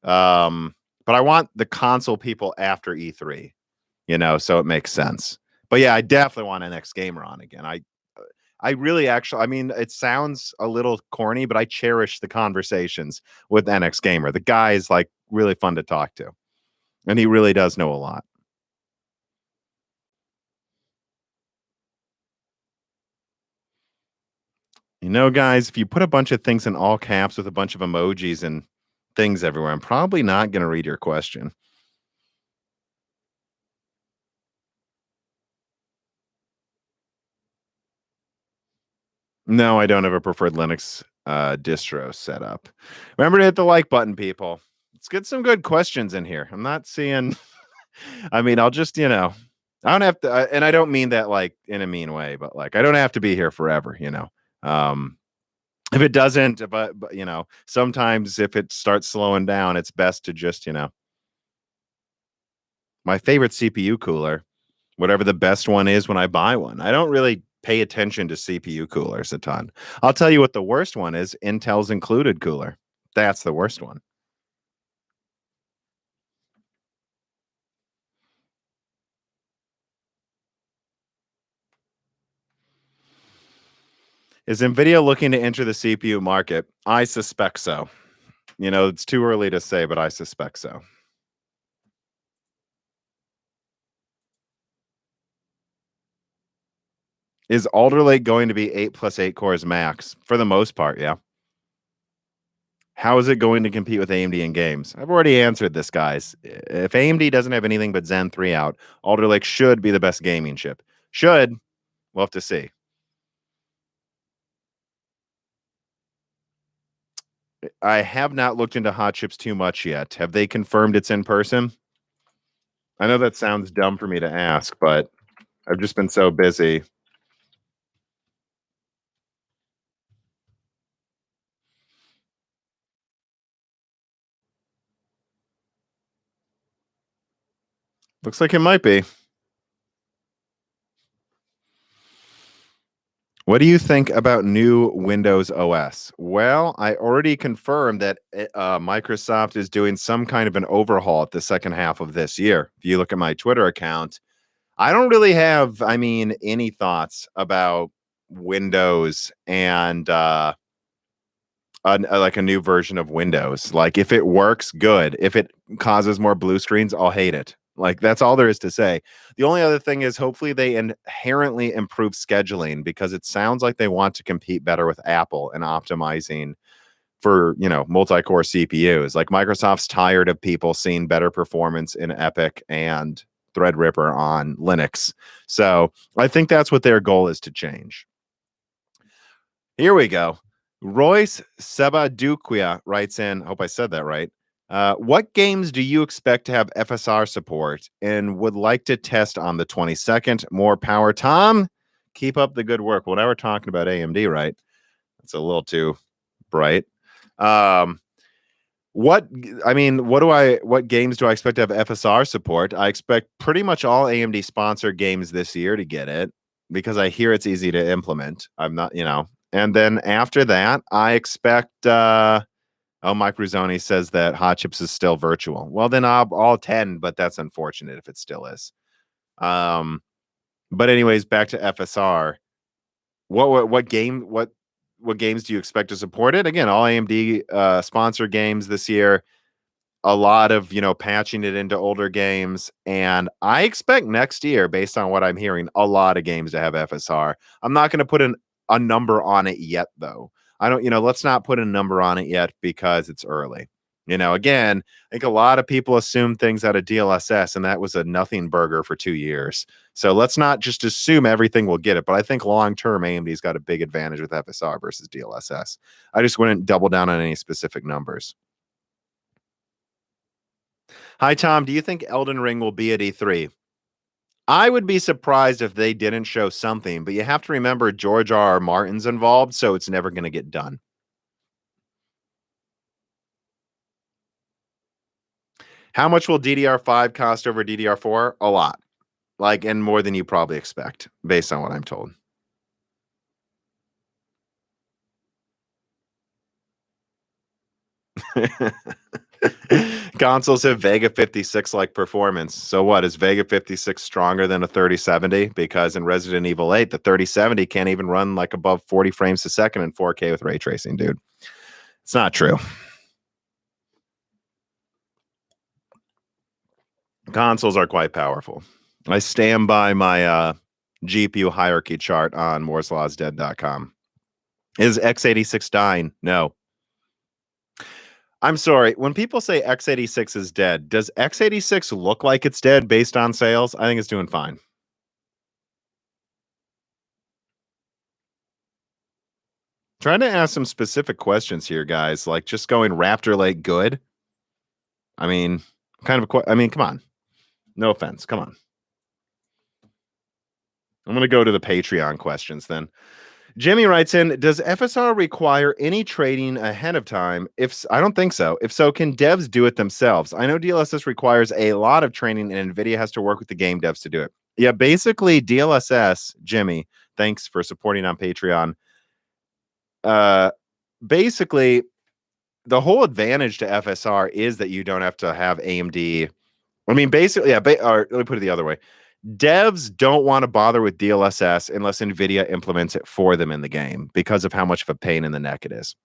But I want the console people after E3, so it makes sense. But yeah, I definitely want an X Gamer on again. I really actually, I mean, it sounds a little corny, but I cherish the conversations with NX Gamer. The guy is like really fun to talk to, and he really does know a lot. Guys, if you put a bunch of things in all caps with a bunch of emojis and things everywhere, I'm probably not going to read your question. No, I don't have a preferred Linux distro setup. Remember to hit the like button, people. Let's get some good questions in here. I'm not seeing. I mean, I'll just, I don't have to, and I don't mean that like in a mean way, but like I don't have to be here forever. If it doesn't, but sometimes if it starts slowing down, it's best to just, my favorite CPU cooler, whatever the best one is when I buy one. I don't really pay attention to CPU coolers a ton. I'll tell you what the worst one is: Intel's included cooler. That's the worst one. Is Nvidia looking to enter the CPU market? I suspect so. It's too early to say, but I suspect so. Is Alder Lake going to be 8 plus 8 cores max? For the most part, yeah. How is it going to compete with AMD in games? I've already answered this, guys. If AMD doesn't have anything but Zen 3 out, Alder Lake should be the best gaming chip. Should. We'll have to see. I have not looked into Hot Chips too much yet. Have they confirmed it's in person? I know that sounds dumb for me to ask, but I've just been so busy. Looks like it might be. What do you think about new Windows OS? Well, I already confirmed that Microsoft is doing some kind of an overhaul at the second half of this year. If you look at my Twitter account, I don't really have, any thoughts about Windows and like a new version of Windows. Like if it works, good. If it causes more blue screens, I'll hate it. Like that's all there is to say. The only other thing is hopefully they inherently improve scheduling because it sounds like they want to compete better with Apple and optimizing for, multi-core CPUs. Like Microsoft's tired of people seeing better performance in Epic and Threadripper on Linux. So I think that's what their goal is to change. Here we go. Royce Sebaduquia writes in, I hope I said that right. What games do you expect to have FSR support and would like to test on the 22nd? More power, Tom. Keep up the good work. Well, now we're talking about AMD, right? That's a little too bright. What what games do I expect to have FSR support? I expect pretty much all AMD sponsored games this year to get it because I hear it's easy to implement. I'm not, and then after that, I expect Mike Ruzzoni says that Hot Chips is still virtual. Well, then I'll all 10, but that's unfortunate if it still is. But anyways, back to FSR. What games do you expect to support it? Again, all AMD sponsored games this year. A lot of patching it into older games, and I expect next year, based on what I'm hearing, a lot of games to have FSR. I'm not going to put a number on it yet, though. I don't, let's not put a number on it yet because it's early. Again, I think a lot of people assume things out of DLSS, and that was a nothing burger for 2 years. So let's not just assume everything will get it. But I think long term, AMD's got a big advantage with FSR versus DLSS. I just wouldn't double down on any specific numbers. Hi, Tom. Do you think Elden Ring will be at E3? I would be surprised if they didn't show something, but you have to remember George R. R. Martin's involved, so it's never going to get done. How much will DDR5 cost over DDR4? A lot. And more than you probably expect, based on what I'm told. Consoles have Vega 56 like performance. So what, is Vega 56 stronger than a 3070? Because in Resident Evil 8, the 3070 can't even run like above 40 frames a second in 4K with ray tracing, dude. It's not true. Consoles are quite powerful. I stand by my GPU hierarchy chart on mooreslawsdead.com. Is x86 dying? No. I'm sorry. When people say x86 is dead, does x86 look like it's dead based on sales? I think it's doing fine. Trying to ask some specific questions here, guys. Like just going Raptor Lake good. I mean, come on. No offense. Come on. I'm going to go to the Patreon questions then. Jimmy writes in, does FSR require any trading ahead of time? I don't think so. If so, can devs do it themselves? I know DLSS requires a lot of training and Nvidia has to work with the game devs to do it. Yeah, basically DLSS, Jimmy, thanks for supporting on Patreon. Basically, the whole advantage to FSR is that you don't have to have AMD. I mean, basically, yeah, or let me put it the other way. Devs don't want to bother with DLSS unless Nvidia implements it for them in the game because of how much of a pain in the neck it is.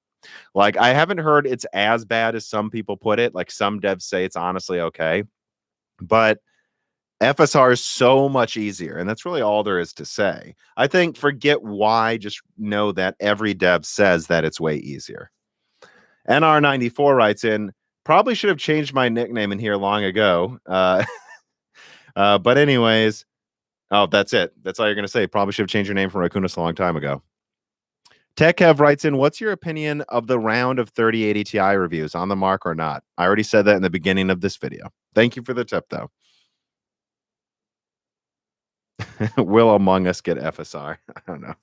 Like, I haven't heard it's as bad as some people put it. Like, some devs say it's honestly okay, but FSR is so much easier, and that's really all there is to say. I think forget why, just know that every dev says that it's way easier. NR94 writes in, probably should have changed my nickname in here long ago. But anyways, that's it. That's all you're going to say. Probably should have changed your name from Rakunas a long time ago. TechHev writes in, what's your opinion of the round of 3080 Ti reviews, on the mark or not? I already said that in the beginning of this video. Thank you for the tip, though. Will Among Us get FSR? I don't know.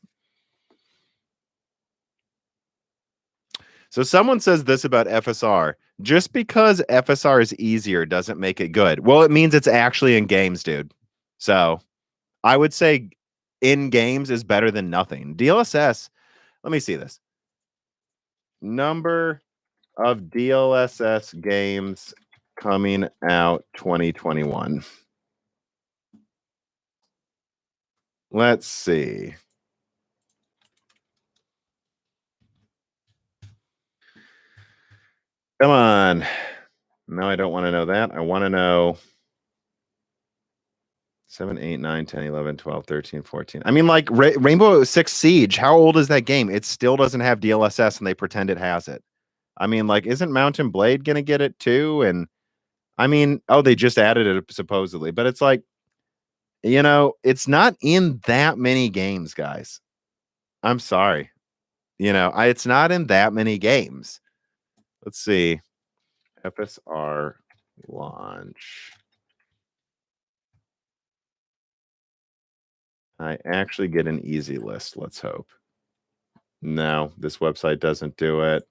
So someone says this about FSR. Just because FSR is easier doesn't make it good. Well, it means it's actually in games, dude. So I would say in games is better than nothing. DLSS, let me see this. Number of DLSS games coming out 2021. Let's see. Come on. No, I don't want to know that. I want to know 7, 8, 9, 10, 11, 12, 13, 14. I mean, like Rainbow Six Siege. How old is that game? It still doesn't have DLSS and they pretend it has it. I mean, like, isn't Mountain Blade going to get it too? And I mean, they just added it supposedly, but it's like, it's not in that many games, guys. I'm sorry. It's not in that many games. Let's see. FSR launch. I actually get an easy list. Let's hope. No, this website doesn't do it.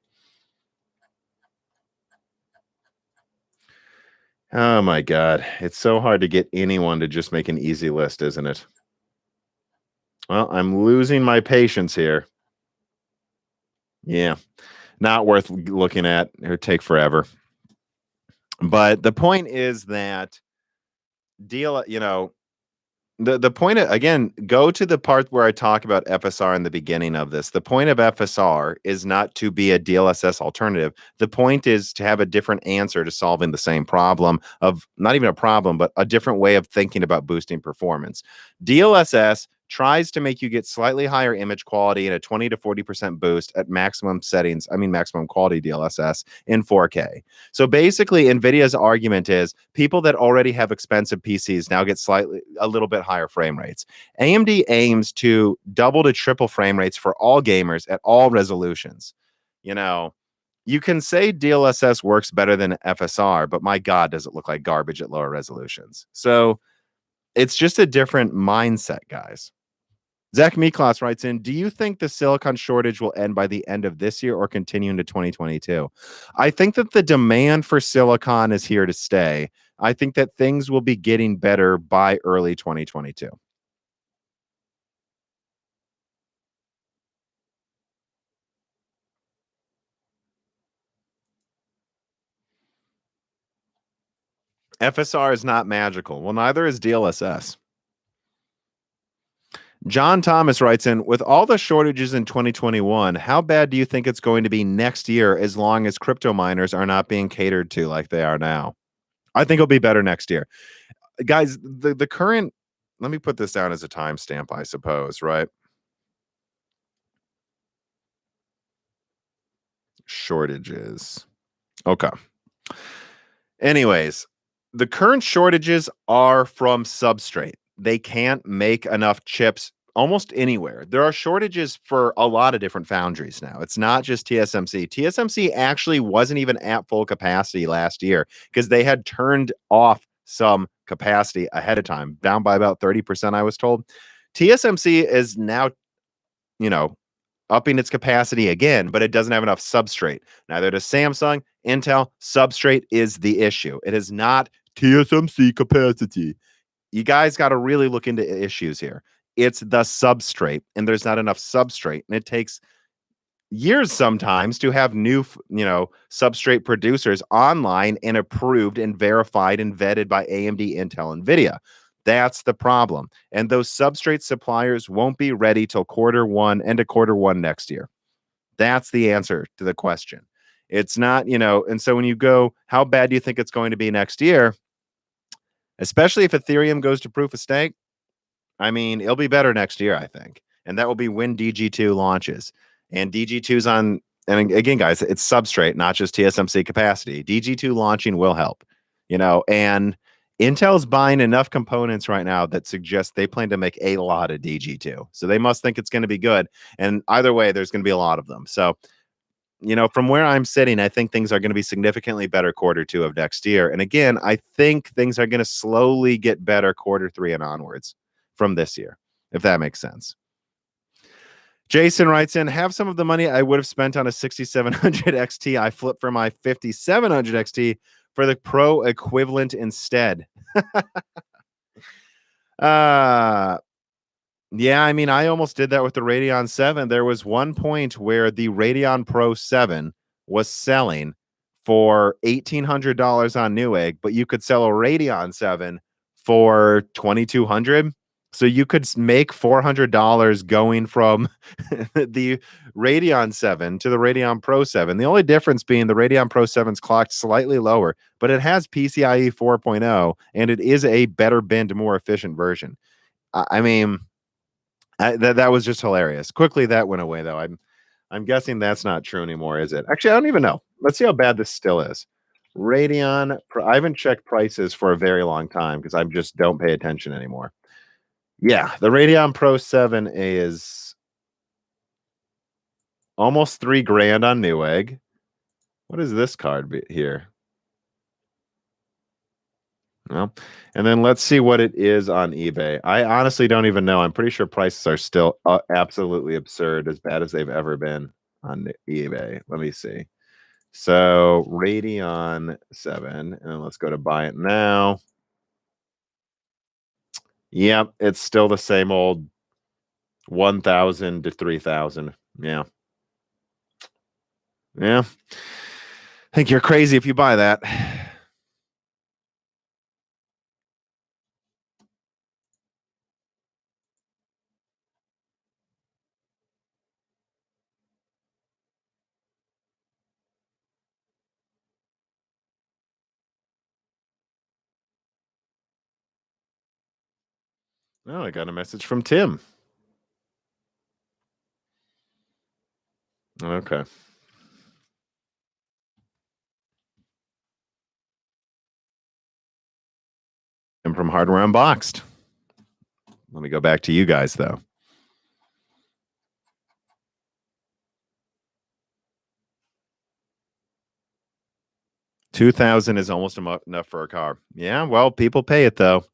Oh my God. It's so hard to get anyone to just make an easy list, isn't it? Well, I'm losing my patience here. Yeah, not worth looking at. It would take forever. But the point is that deal, the point again, go to the part where I talk about FSR in the beginning of this. The point of FSR is not to be a DLSS alternative. The point is to have a different answer to solving the same problem of not even a problem, but a different way of thinking about boosting performance. DLSS tries to make you get slightly higher image quality and a 20 to 40% boost at maximum settings. I mean, maximum quality DLSS in 4K. So basically, NVIDIA's argument is people that already have expensive PCs now get a little bit higher frame rates. AMD aims to double to triple frame rates for all gamers at all resolutions. You know, you can say DLSS works better than FSR, but my God, does it look like garbage at lower resolutions? So it's just a different mindset, guys. Zach Miklas writes in, do you think the silicon shortage will end by the end of this year or continue into 2022? I think that the demand for silicon is here to stay. I think that things will be getting better by early 2022. FSR is not magical. Well, neither is DLSS. John Thomas writes in, with all the shortages in 2021, how bad do you think it's going to be next year as long as crypto miners are not being catered to like they are now? I think it'll be better next year. Guys, the current, let me put this down as a timestamp, I suppose, right? Shortages. Okay. Anyways, the current shortages are from substrate. They can't make enough chips almost anywhere. There are shortages for a lot of different foundries now. It's not just TSMC. TSMC actually wasn't even at full capacity last year because they had turned off some capacity ahead of time, down by about 30%, I was told. TSMC is now, you know, upping its capacity again, but it doesn't have enough substrate. Neither does Samsung, Intel. Substrate is the issue. It is not TSMC capacity. You guys got to really look into issues here. It's the substrate, and there's not enough substrate, and it takes years sometimes to have new, substrate producers online and approved and verified and vetted by AMD, Intel, Nvidia. That's the problem. And those substrate suppliers won't be ready till end of quarter one next year. That's the answer to the question. It's not, and so when you go, how bad do you think it's going to be next year? Especially if Ethereum goes to proof of stake, I mean, it'll be better next year, I think. And that will be when DG2 launches. And DG2's on, and again, guys, it's substrate, not just TSMC capacity. DG2 launching will help, and Intel's buying enough components right now that suggest they plan to make a lot of DG2. So they must think it's going to be good. And either way, there's going to be a lot of them. So, from where I'm sitting, I think things are going to be significantly better quarter two of next year. And again, I think things are going to slowly get better quarter three and onwards from this year, if that makes sense. Jason writes in, have some of the money I would have spent on a 6700 XT. I flipped for my 5700 XT for the Pro equivalent instead. Yeah, I mean, I almost did that with the Radeon 7. There was one point where the Radeon Pro 7 was selling for $1,800 on Newegg, but you could sell a Radeon 7 for $2,200. So you could make $400 going from the Radeon 7 to the Radeon Pro 7. The only difference being the Radeon Pro 7's clocked slightly lower, but it has PCIe 4.0, and it is a better binned, more efficient version. I mean, that was just hilarious. Quickly, that went away, though. I'm guessing that's not true anymore, is it? Actually, I don't even know. Let's see how bad this still is. Radeon, I haven't checked prices for a very long time because I just don't pay attention anymore. Yeah, the Radeon Pro 7 is almost $3,000 on Newegg. What is this card here? Well, and then let's see what it is on eBay. I honestly don't even know. I'm pretty sure prices are still absolutely absurd, as bad as they've ever been on eBay. Let me see. So Radeon 7, and let's go to buy it now. Yep, it's still the same old 1,000 to 3,000. Yeah. Yeah. I think you're crazy if you buy that. Oh, I got a message from Tim. Okay. And from Hardware Unboxed. Let me go back to you guys, though. 2,000 is almost enough for a car. Yeah, well, people pay it, though.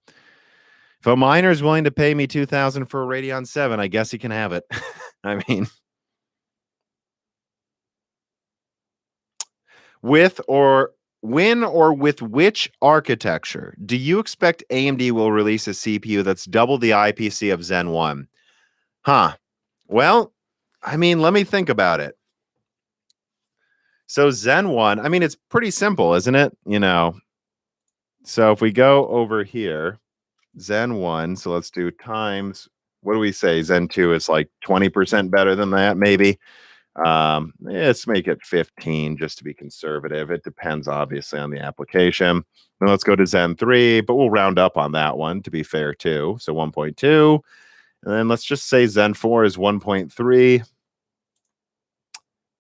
If a miner is willing to pay me 2,000 for a Radeon 7, I guess he can have it. I mean, with or when or with which architecture do you expect AMD will release a CPU that's double the IPC of Zen 1? Huh. Well, I mean, let me think about it. So Zen 1, I mean, it's pretty simple, isn't it? So if we go over here, Zen 1, so let's do times, what do we say? Zen 2 is like 20% better than that, maybe. Let's make it 15 just to be conservative. It depends, obviously, on the application. Then let's go to Zen 3, but we'll round up on that one to be fair, too. So 1.2. And then let's just say Zen 4 is 1.3.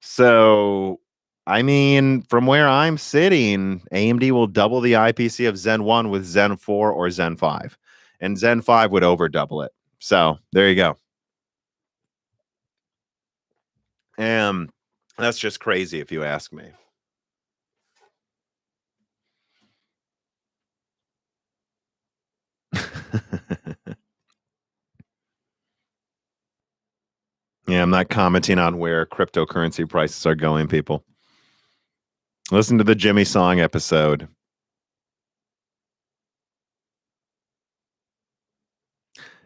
So, I mean, from where I'm sitting, AMD will double the IPC of Zen 1 with Zen 4 or Zen 5. And Zen 5 would over double it. So, there you go. And that's just crazy if you ask me. Yeah, I'm not commenting on where cryptocurrency prices are going, people. Listen to the Jimmy Song episode.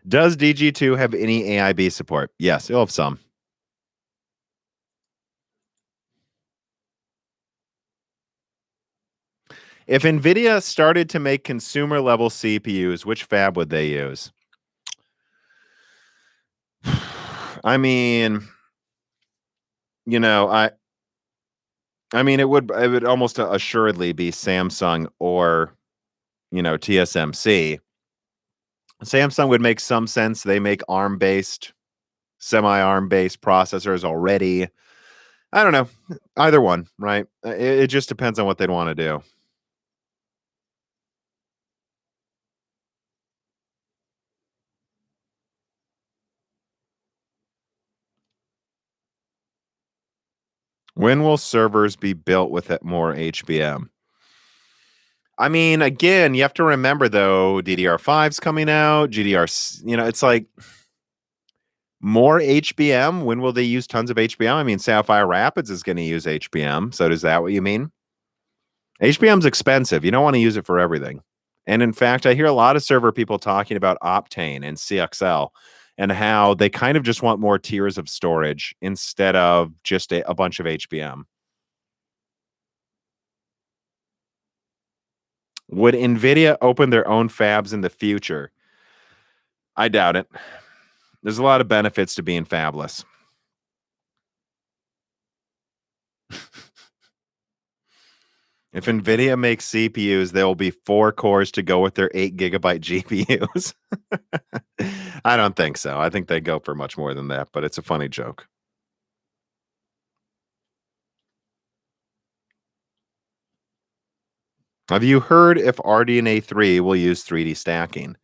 Does DG2 have any AIB support? Yes, it'll have some. If Nvidia started to make consumer level CPUs, which fab would they use? I mean, I mean, it would almost assuredly be Samsung or, TSMC. Samsung would make some sense. They make ARM-based, semi-ARM-based processors already. I don't know. Either one, right? It just depends on what they'd want to do. When will servers be built with more HBM? I mean, again, you have to remember though, DDR5's coming out, it's like more HBM. When will they use tons of HBM? I mean, Sapphire Rapids is going to use HBM. So does that what you mean? HBM's expensive. You don't want to use it for everything. And in fact, I hear a lot of server people talking about Optane and CXL and how they kind of just want more tiers of storage instead of just a bunch of HBM. Would Nvidia open their own fabs in the future? I doubt it. There's a lot of benefits to being fabless. If Nvidia makes CPUs, there will be 4 cores to go with their 8 gigabyte GPUs. I don't think so. I think they go for much more than that, but it's a funny joke. Have you heard if RDNA 3 will use 3D stacking?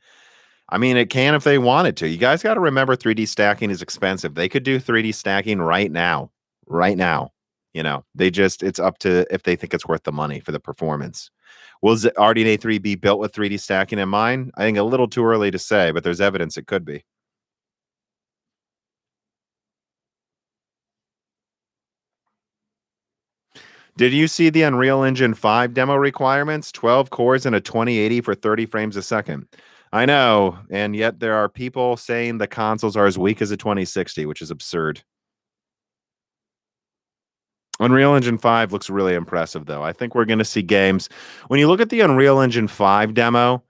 I mean, it can if they wanted to. You guys got to remember 3D stacking is expensive. They could do 3D stacking right now. Right now. It's up to if they think it's worth the money for the performance. Will RDNA 3 be built with 3D stacking in mind? I think a little too early to say, but there's evidence it could be. Did you see the Unreal Engine 5 demo requirements? 12 cores and a 2080 for 30 frames a second. I know, and yet there are people saying the consoles are as weak as a 2060, which is absurd. Unreal Engine 5 looks really impressive, though. I think we're going to see games. When you look at the Unreal Engine 5 demo,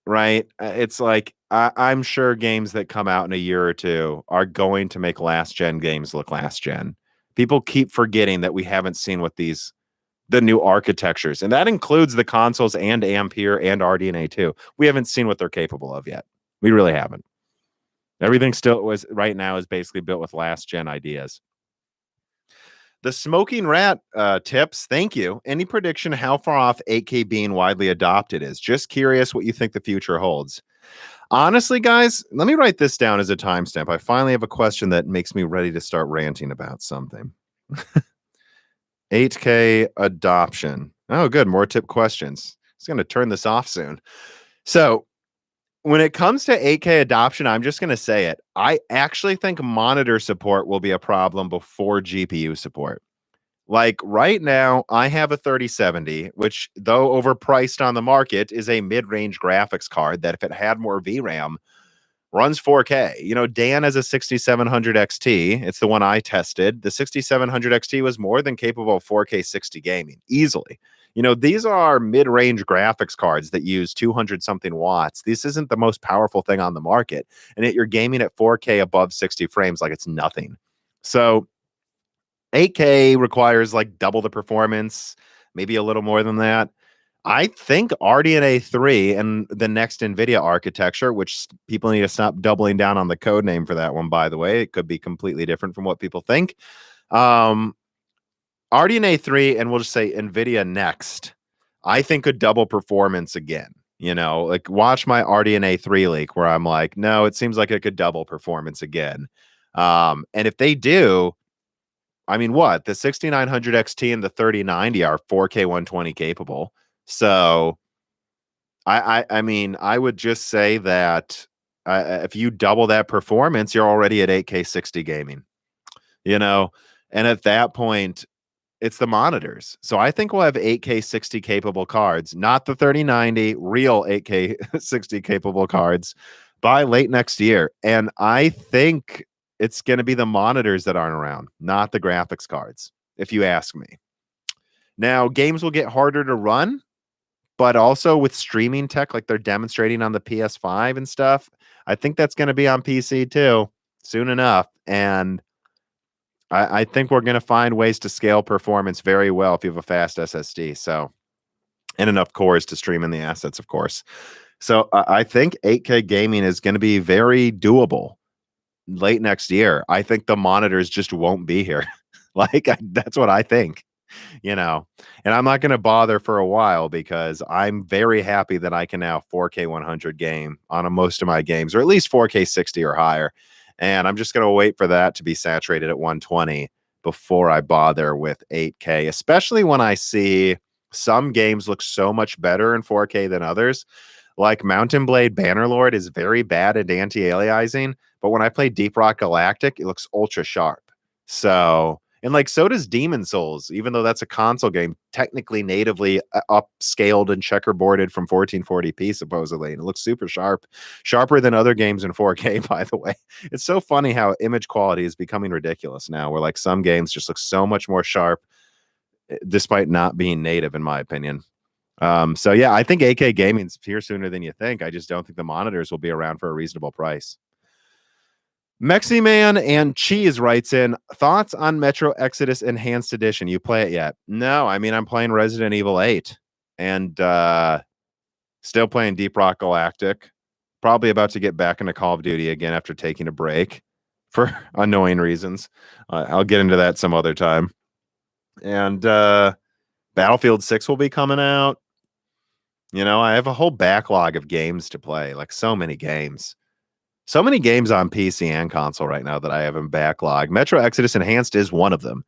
right, it's like I'm sure games that come out in a year or two are going to make last gen games look last gen. People keep forgetting that we haven't seen what the new architectures, and that includes the consoles and Ampere and RDNA too. We haven't seen what they're capable of yet. We really haven't. Everything still was right now is basically built with last gen ideas. The Smoking Rat tips, thank you. Any prediction how far off 8K being widely adopted is? Just curious what you think the future holds. Honestly, guys, let me write this down as a timestamp. I finally have a question that makes me ready to start ranting about something. 8K adoption. Oh, good. More tip questions. It's going to turn this off soon. So, when it comes to 8K adoption, I'm just going to say it. I actually think monitor support will be a problem before GPU support. Like right now, I have a 3070, which, though overpriced on the market, is a mid range graphics card that, if it had more VRAM, runs 4K. You know, Dan has a 6700 XT. It's the one I tested. The 6700 XT was more than capable of 4K 60 gaming easily. You know, these are mid-range graphics cards that use 200 something watts. This isn't the most powerful thing on the market. And yet you're gaming at 4K above 60 frames like it's nothing. So 8K requires like double the performance, maybe a little more than that. I think RDNA 3 and the next Nvidia architecture, which people need to stop doubling down on the code name for that one, by the way. It could be completely different from what people think. RDNA 3, and we'll just say Nvidia next, I think could double performance again. You know, like watch my RDNA 3 leak where I'm like, no, it seems like it could double performance again. And if they do, I mean, what? The 6900 XT and the 3090 are 4K 120 capable. So I mean, I would just say that if you double that performance, you're already at 8K 60 gaming, you know, and at that point, it's the monitors. So I think we'll have 8K 60 capable cards, not the 3090, real 8K 60 capable cards by late next year. And I think it's going to be the monitors that aren't around, not the graphics cards, if you ask me. Now, games will get harder to run, but also with streaming tech, like they're demonstrating on the PS5 and stuff, I think that's going to be on PC too soon enough. And I think we're going to find ways to scale performance very well if you have a fast SSD. So, and enough cores to stream in the assets, of course. So I think 8K gaming is going to be very doable late next year. I think the monitors just won't be here. That's what I think, you know, and I'm not going to bother for a while because I'm very happy that I can now 4K 100 game on most of my games, or at least 4K 60 or higher. And I'm just going to wait for that to be saturated at 120 before I bother with 8K, especially when I see some games look so much better in 4K than others. Like Mountain Blade Bannerlord is very bad at anti-aliasing, but when I play Deep Rock Galactic, it looks ultra sharp. So, and like so does Demon Souls, even though that's a console game, technically natively upscaled and checkerboarded from 1440p supposedly, and it looks super sharp, sharper than other games in 4K. By the way, it's so funny how image quality is becoming ridiculous now. Where like some games just look so much more sharp, despite not being native, in my opinion. So yeah, I think 8K gaming's here sooner than you think. I just don't think the monitors will be around for a reasonable price. Meximan and Cheese writes in, thoughts on Metro Exodus Enhanced Edition? You play it yet? No, I mean, I'm playing Resident Evil 8 and still playing Deep Rock Galactic. Probably about to get back into Call of Duty again after taking a break for annoying reasons. I'll get into that some other time. And Battlefield 6 will be coming out. You know, I have a whole backlog of games to play, like so many games. So many games on PC and console right now that I have in backlog. Metro Exodus Enhanced is one of them.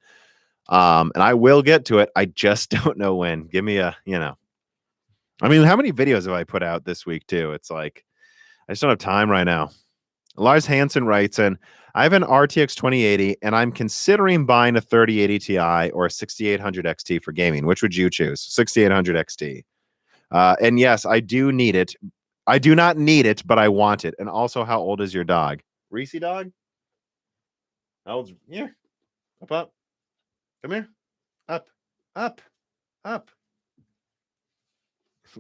And I will get to it. I just don't know when. Give me a, you know. I mean, how many videos have I put out this week too? It's like, I just don't have time right now. Lars Hansen writes in, I have an RTX 2080 and I'm considering buying a 3080 Ti or a 6800 XT for gaming. Which would you choose? 6800 XT. And yes, I do need it. I do not need it, but I want it. And also, how old is your dog? Reese dog? How old's here? Up. Come here. Up. Up.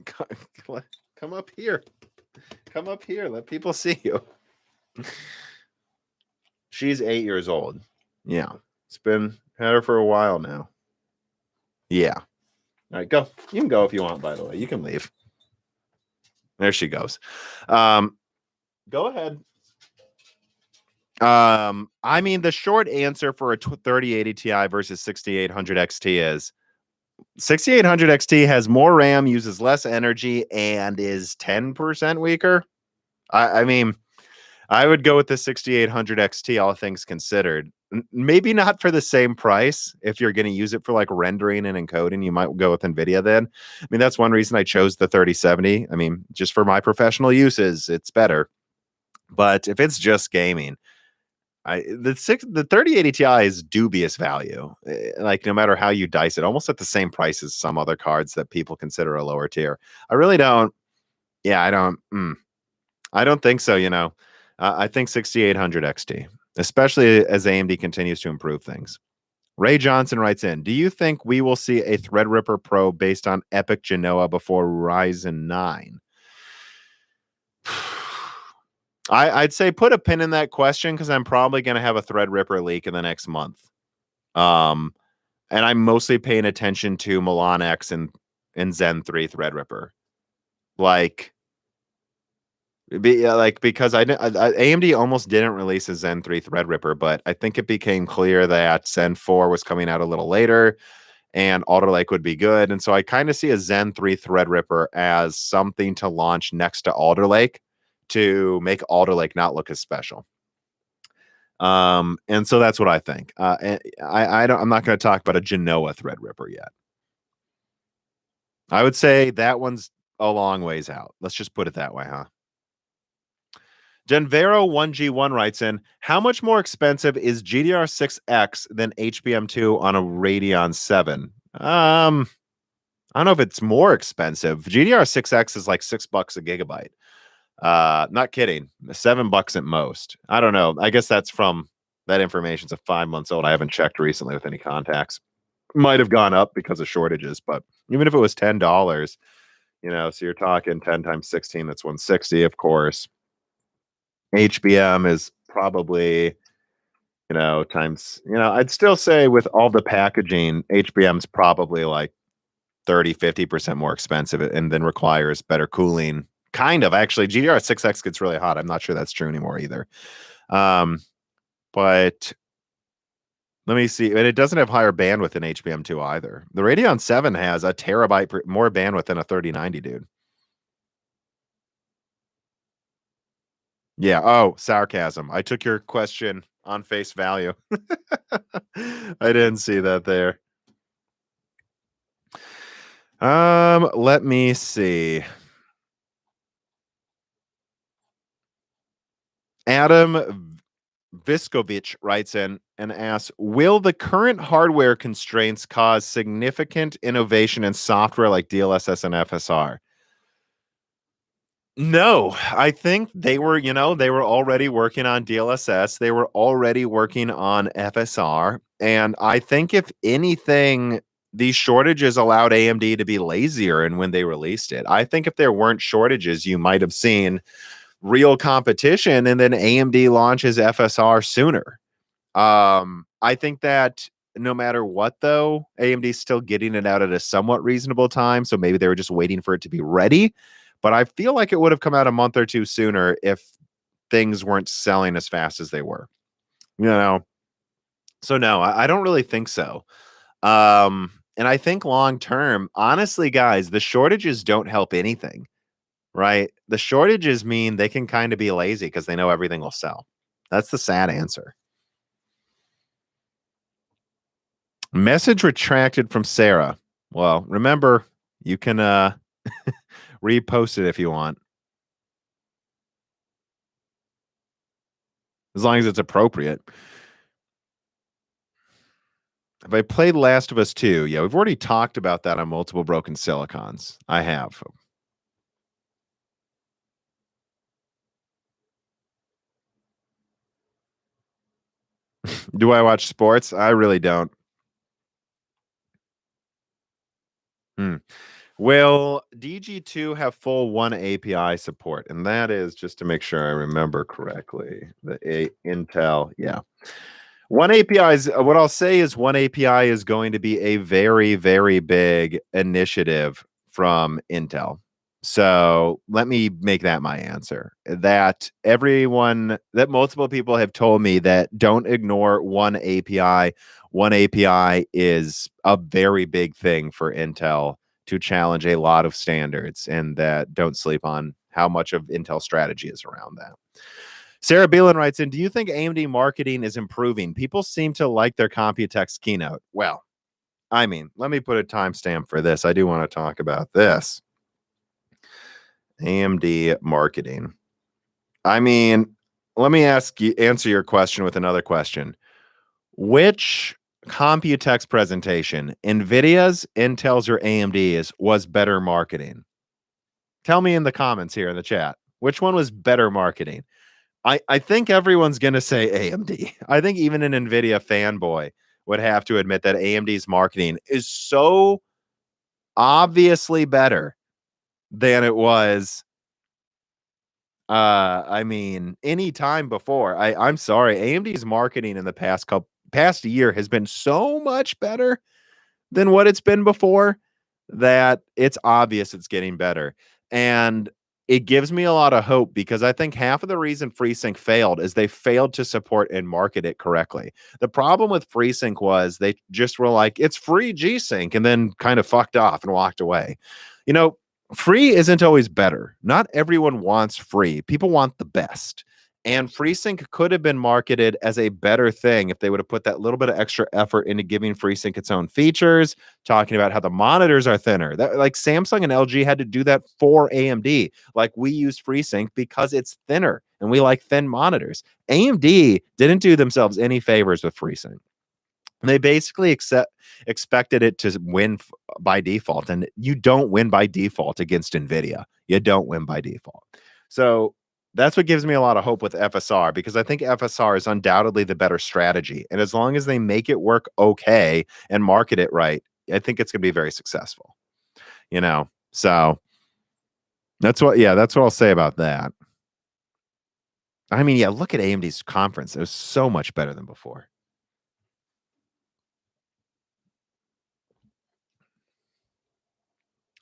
Come up here. Come up here. Let people see you. She's 8 years old. Yeah. It's been had her for a while now. Yeah. All right, go. You can go if you want, by the way. You can leave. There she goes. Go ahead. I mean, the short answer for a 3080 Ti versus 6800 XT is 6800 XT has more RAM, uses less energy, and is 10% weaker. I mean, I would go with the 6800 XT, all things considered. Maybe not for the same price. If you're going to use it for like rendering and encoding, you might go with Nvidia then. I mean, that's one reason I chose the 3070. I mean, just for my professional uses, it's better. But if it's just gaming, the 3080 Ti is dubious value. Like no matter how you dice it, almost at the same price as some other cards that people consider a lower tier. I really don't. Yeah, I don't. I don't think so. I think 6800 XT, especially as AMD continues to improve things. Ray Johnson writes in, do you think we will see a Threadripper Pro based on Epic Genoa before Ryzen 9? I'd say put a pin in that question because I'm probably going to have a Threadripper leak in the next month. And I'm mostly paying attention to Milan X and Zen 3 Threadripper. Because AMD almost didn't release a Zen 3 Threadripper, but I think it became clear that Zen 4 was coming out a little later and Alder Lake would be good. And so I kind of see a Zen 3 Threadripper as something to launch next to Alder Lake to make Alder Lake not look as special. And so that's what I think. And I'm not going to talk about a Genoa Threadripper yet. I would say that one's a long ways out. Let's just put it that way, huh? Genvero 1G1 writes in, how much more expensive is GDR6X than HBM2 on a Radeon 7? I don't know if it's more expensive. GDR6X is like $6 a gigabyte. Not kidding. $7 at most. I don't know. I guess that's from that information's 5 months old. I haven't checked recently with any contacts. Might have gone up because of shortages, but even if it was $10, so you're talking 10 times 16, that's 160, of course. HBM is probably, times, I'd still say with all the packaging, HBM's probably like 30-50% more expensive and then requires better cooling. Kind of. Actually, GDR6X gets really hot. I'm not sure that's true anymore either. But let me see. And it doesn't have higher bandwidth than HBM2 either. The Radeon 7 has a terabyte more bandwidth than a 3090, dude. Yeah. Oh, sarcasm. I took your question on face value. I didn't see that there. Let me see. Adam Viskovich writes in and asks, will the current hardware constraints cause significant innovation in software like DLSS and FSR? No, I think they were already working on DLSS. They were already working on FSR. And I think if anything, these shortages allowed AMD to be lazier and when they released it. I think if there weren't shortages, you might have seen real competition and then AMD launches FSR sooner. I think that no matter what, though, AMD's still getting it out at a somewhat reasonable time. So maybe they were just waiting for it to be ready. But I feel like it would have come out a month or two sooner if things weren't selling as fast as they were. So no, I don't really think so. And I think long term, honestly, guys, the shortages don't help anything, right? The shortages mean they can kind of be lazy because they know everything will sell. That's the sad answer. Message retracted from Sarah. Well, remember, you can repost it if you want. as long as it's appropriate. Have I played Last of Us 2? Yeah, we've already talked about that on multiple broken silicons. I have. Do I watch sports? I really don't. Hmm. Will DG2 have full one API support? And that is, just to make sure I remember correctly, Intel. Yeah. One API is what I'll say is one API is going to be a very, very big initiative from Intel. So let me make that my answer. That multiple people have told me that don't ignore one API. One API is a very big thing for Intel to challenge a lot of standards, and that don't sleep on how much of Intel strategy is around that. Sarah Beelan writes in, do you think AMD marketing is improving? People seem to like their Computex keynote. Well, I mean, let me put a timestamp for this. I do want to talk about this. AMD marketing. I mean, let me answer your question with another question. Which Computex presentation, Nvidia's, Intel's, or AMD's, was better marketing? Tell me in the comments here in the chat. Which one was better marketing? I think everyone's going to say AMD. I think even an Nvidia fanboy would have to admit that AMD's marketing is so obviously better than it was I mean any time before. I'm sorry, AMD's marketing in the past year has been so much better than what it's been before that it's obvious it's getting better. And it gives me a lot of hope because I think half of the reason FreeSync failed is they failed to support and market it correctly. The problem with FreeSync was they just were like, it's free G-Sync, and then kind of fucked off and walked away. You know, free isn't always better. Not everyone wants free. People want the best. And FreeSync could have been marketed as a better thing if they would have put that little bit of extra effort into giving FreeSync its own features, talking about how the monitors are thinner. That, like, Samsung and LG had to do that for AMD. Like, we use FreeSync because it's thinner and we like thin monitors. AMD didn't do themselves any favors with FreeSync. They basically expected it to win by default, and you don't win by default against Nvidia. You don't win by default. So that's what gives me a lot of hope with FSR, because I think FSR is undoubtedly the better strategy. And as long as they make it work okay and market it right, I think it's going to be very successful. You know, so that's what I'll say about that. I mean, yeah, look at AMD's conference. It was so much better than before.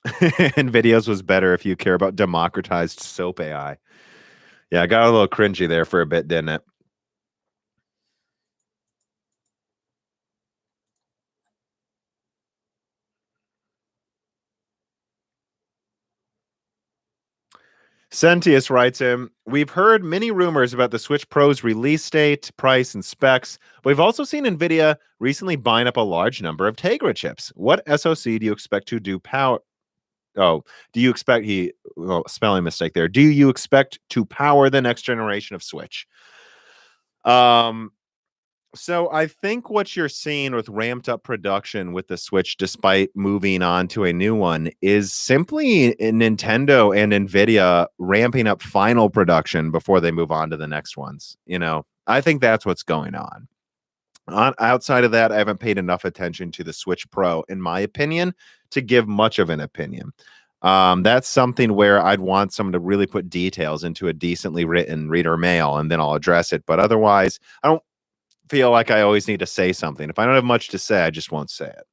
Nvidia's was better if you care about democratized soap AI. Yeah, I got a little cringy there for a bit, didn't it? Sentius writes in, we've heard many rumors about the Switch Pro's release date, price, and specs, but we've also seen NVIDIA recently buying up a large number of Tegra chips. What SoC do you expect to do power? Oh, do you expect spelling mistake there. Do you expect to power the next generation of Switch? So I think what you're seeing with ramped up production with the Switch, despite moving on to a new one, is simply Nintendo and Nvidia ramping up final production before they move on to the next ones. You know, I think that's what's going on. Outside of that, I haven't paid enough attention to the Switch Pro, in my opinion, to give much of an opinion. That's something where I'd want someone to really put details into a decently written reader mail, and then I'll address it. But otherwise, I don't feel like I always need to say something. If I don't have much to say, I just won't say it.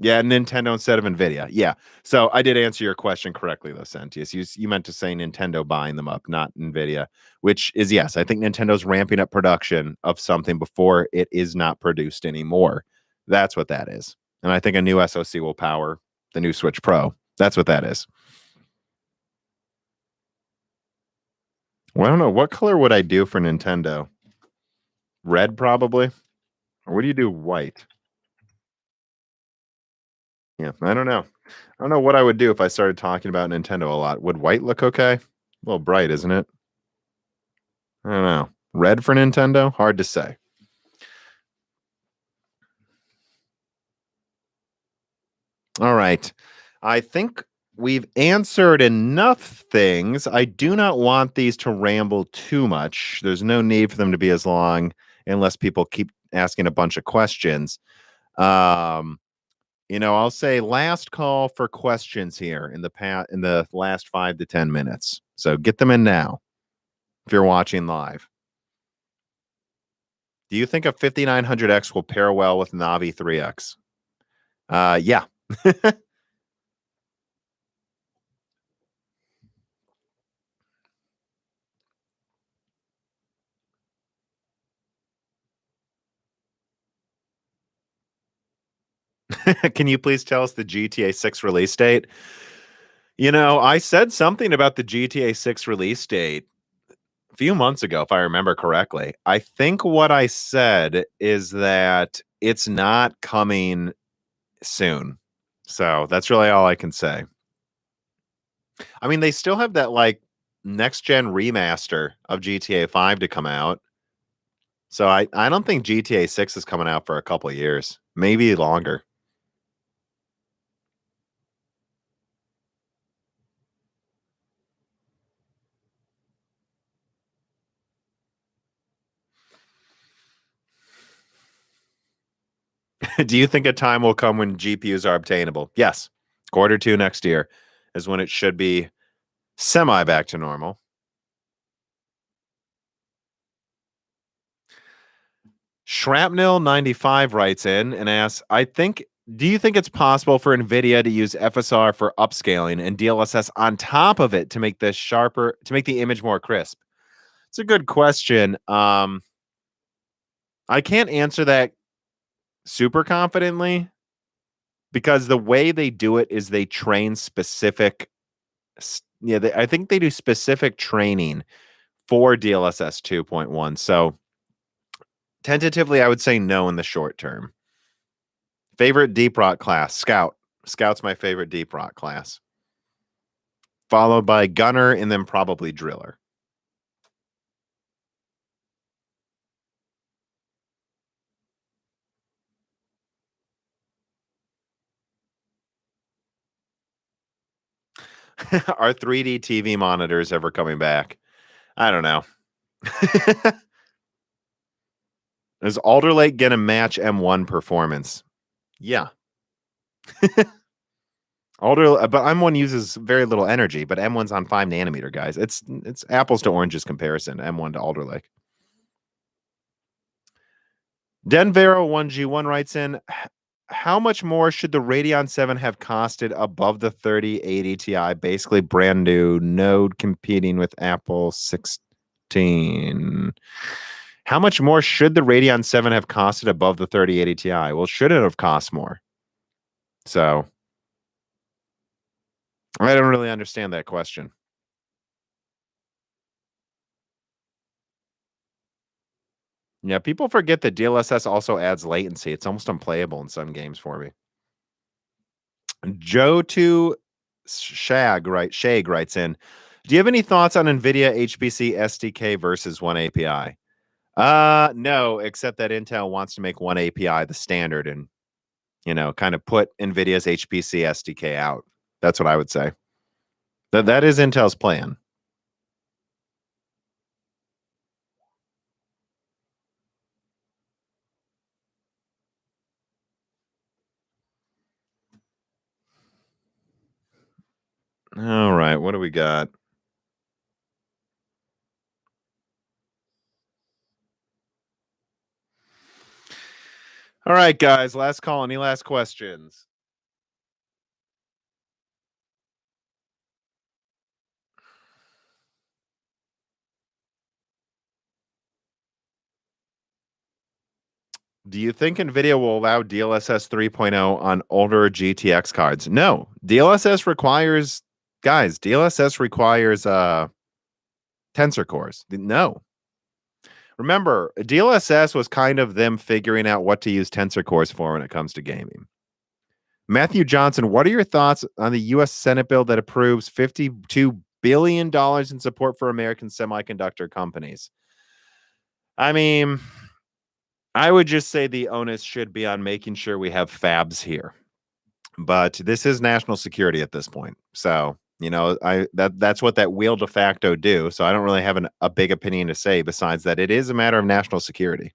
Yeah, Nintendo instead of Nvidia. Yeah. So I did answer your question correctly, though, Sentius. You meant to say Nintendo buying them up, not Nvidia, which is, yes, I think Nintendo's ramping up production of something before it is not produced anymore. That's what that is. And I think a new SoC will power the new Switch Pro. That's what that is. Well, I don't know. What color would I do for Nintendo? Red, probably. Or would you do white? Yeah, I don't know. I don't know what I would do if I started talking about Nintendo a lot. Would white look okay? A little bright, isn't it? I don't know. Red for Nintendo? Hard to say. All right. I think we've answered enough things. I do not want these to ramble too much. There's no need for them to be as long unless people keep asking a bunch of questions. Um, I'll say last call for questions here in the last 5 to 10 minutes. So get them in now if you're watching live. Do you think a 5900X will pair well with Navi 3X? Yeah. Can you please tell us the GTA 6 release date? I said something about the GTA 6 release date a few months ago, if I remember correctly. I think what I said is that it's not coming soon. So that's really all I can say. I mean, they still have that like next gen remaster of GTA 5 to come out. So I don't think GTA 6 is coming out for a couple of years, maybe longer. Do you think a time will come when GPUs are obtainable? Yes. Quarter 2 next year is when it should be semi back to normal. Shrapnel 95 writes in and asks, do you think it's possible for Nvidia to use FSR for upscaling and DLSS on top of it to make this sharper, to make the image more crisp? It's a good question. I can't answer that super confidently because the way they do it is they train specific. I think they do specific training for DLSS 2.1. So tentatively, I would say no in the short term. Favorite deep rock class? Scout. Scout's my favorite deep rock class. Followed by Gunner and then probably Driller. Are 3D TV monitors ever coming back? I don't know. Is Alder Lake going to match M1 performance? Yeah. But M1 uses very little energy, but M1's on 5 nanometer, guys. It's apples to oranges comparison, M1 to Alder Lake. Denvero 1G1 writes in, how much more should the Radeon 7 have costed above the 3080 Ti, basically brand new node competing with Apple 16? How much more should the Radeon 7 have costed above the 3080 Ti? Well, should it have cost more? So I don't really understand that question. Yeah, people forget that DLSS also adds latency. It's almost unplayable in some games for me. Joe to Shag writes in, do you have any thoughts on NVIDIA HPC SDK versus one API? No, except that Intel wants to make one API the standard and, kind of put NVIDIA's HPC SDK out. That's what I would say. That is Intel's plan. All right, what do we got? All right, guys, last call. Any last questions? Do you think NVIDIA will allow DLSS 3.0 on older GTX cards? No. DLSS requires tensor cores. No. Remember, DLSS was kind of them figuring out what to use tensor cores for when it comes to gaming. Matthew Johnson, what are your thoughts on the U.S. Senate bill that approves $52 billion in support for American semiconductor companies? I mean, I would just say the onus should be on making sure we have fabs here. But this is national security at this point. So, that's what that will de facto do. So I don't really have a big opinion to say besides that it is a matter of national security.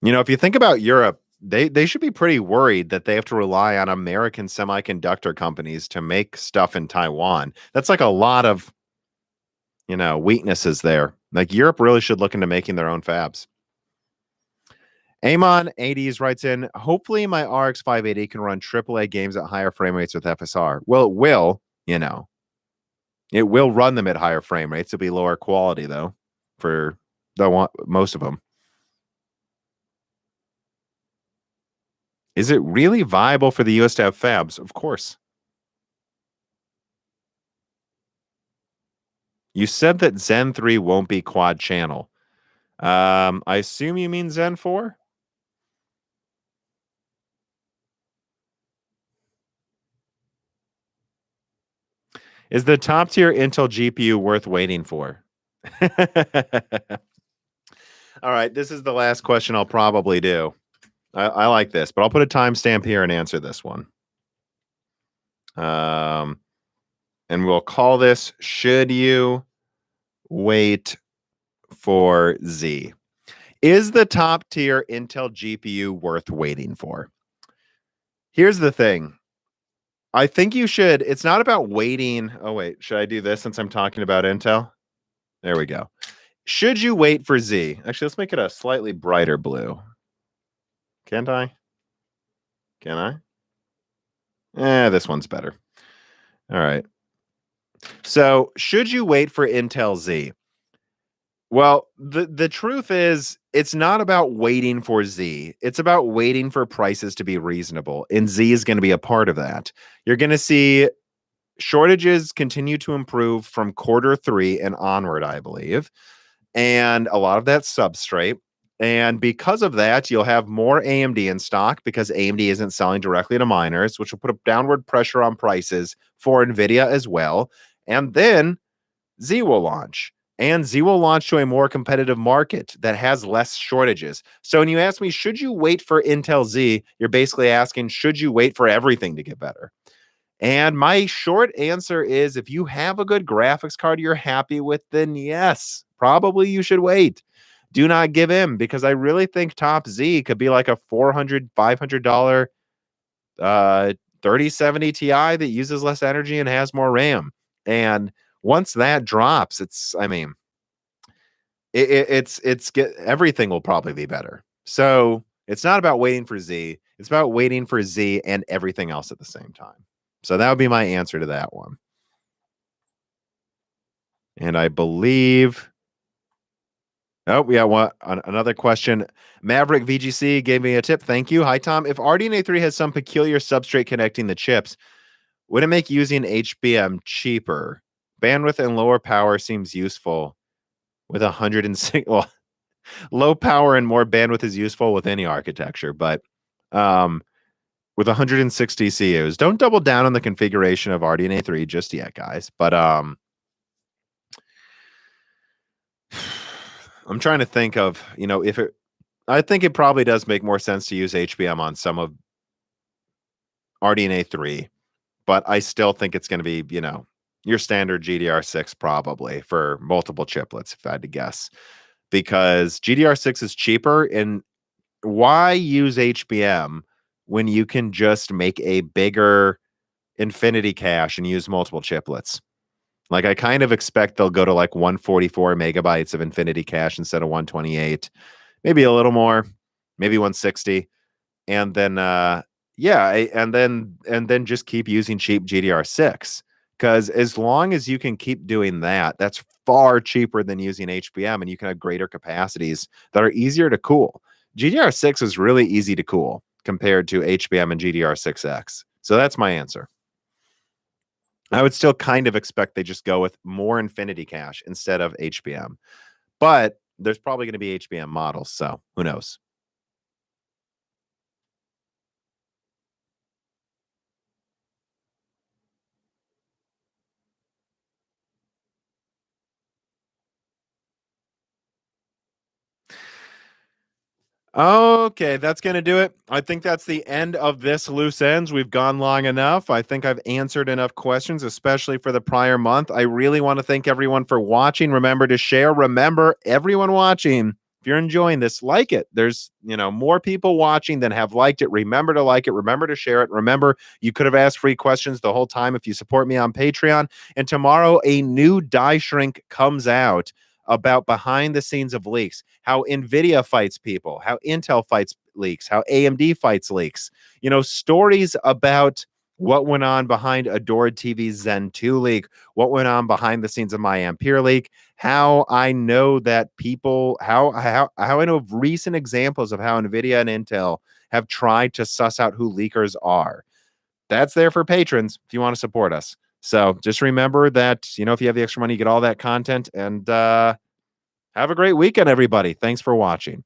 If you think about Europe, they should be pretty worried that they have to rely on American semiconductor companies to make stuff in Taiwan. That's like a lot of, weaknesses there. Like Europe really should look into making their own fabs. Amon 80s writes in, hopefully my RX 580 can run AAA games at higher frame rates with FSR. Well, it will run them at higher frame rates. It'll be lower quality though for most of them. Is it really viable for the US to have fabs? Of course. You said that Zen 3 won't be quad channel. I assume you mean Zen 4? Is the top tier Intel GPU worth waiting for? All right, this is the last question I'll probably do. I like this, but I'll put a timestamp here and answer this one. And we'll call this, should you wait for Z? Is the top tier Intel GPU worth waiting for? Here's the thing. I think you should. It's not about waiting. Oh, wait. Should I do this since I'm talking about Intel? There we go. Should you wait for Z? Actually, let's make it a slightly brighter blue. Can't I? Can I? This one's better. All right. So, should you wait for Intel Z? Well, the truth is, it's not about waiting for Z. It's about waiting for prices to be reasonable, and Z is going to be a part of that. You're going to see shortages continue to improve from Q3 and onward, I believe, and a lot of that substrate. And because of that, you'll have more AMD in stock because AMD isn't selling directly to miners, which will put a downward pressure on prices for Nvidia as well. And then Z will launch. And Z will launch to a more competitive market that has less shortages. So when you ask me, should you wait for Intel Z? You're basically asking, should you wait for everything to get better? And my short answer is if you have a good graphics card you're happy with, then yes, probably you should wait. Do not give in because I really think Top Z could be like a $400, $500 3070 Ti that uses less energy and has more RAM. And once that drops, everything will probably be better. So it's not about waiting for Z. It's about waiting for Z and everything else at the same time. So that would be my answer to that one. And I believe. Oh, we got another question. Maverick VGC gave me a tip. Thank you. Hi, Tom. If RDNA 3 has some peculiar substrate connecting the chips, would it make using HBM cheaper? Bandwidth and lower power seems useful with 106. Well, low power and more bandwidth is useful with any architecture, but with 160 CUs, don't double down on the configuration of RDNA 3 just yet, guys. But I'm trying to think of, I think it probably does make more sense to use HBM on some of RDNA 3, but I still think it's going to be, your standard GDR6 probably for multiple chiplets, if I had to guess, because GDR6 is cheaper. And why use HBM when you can just make a bigger infinity cache and use multiple chiplets? Like, I kind of expect they'll go to like 144 megabytes of infinity cache instead of 128, maybe a little more, maybe 160. And then, and then just keep using cheap GDR6. Because as long as you can keep doing that, that's far cheaper than using HBM, and you can have greater capacities that are easier to cool. GDR6 is really easy to cool compared to HBM and GDR6X. So that's my answer. I would still kind of expect they just go with more infinity cache instead of HBM. But there's probably going to be HBM models, so who knows? Okay, that's going to do it. I think that's the end of this loose ends. We've gone long enough. I think I've answered enough questions, especially for the prior month. I really want to thank everyone for watching. Remember to share. Remember, everyone watching, if you're enjoying this, like it. There's, more people watching than have liked it. Remember to like it. Remember to share it. Remember, you could have asked free questions the whole time if you support me on Patreon. And tomorrow, a new die shrink comes out about behind the scenes of leaks, how Nvidia fights people, how Intel fights leaks, how AMD fights leaks. Stories about what went on behind Adored TV's Zen 2 leak, what went on behind the scenes of my Ampere leak, how I know that people, how I know of recent examples of how Nvidia and Intel have tried to suss out who leakers are. That's there for patrons if you want to support us. So just remember that, if you have the extra money, you get all that content. And have a great weekend, everybody. Thanks for watching.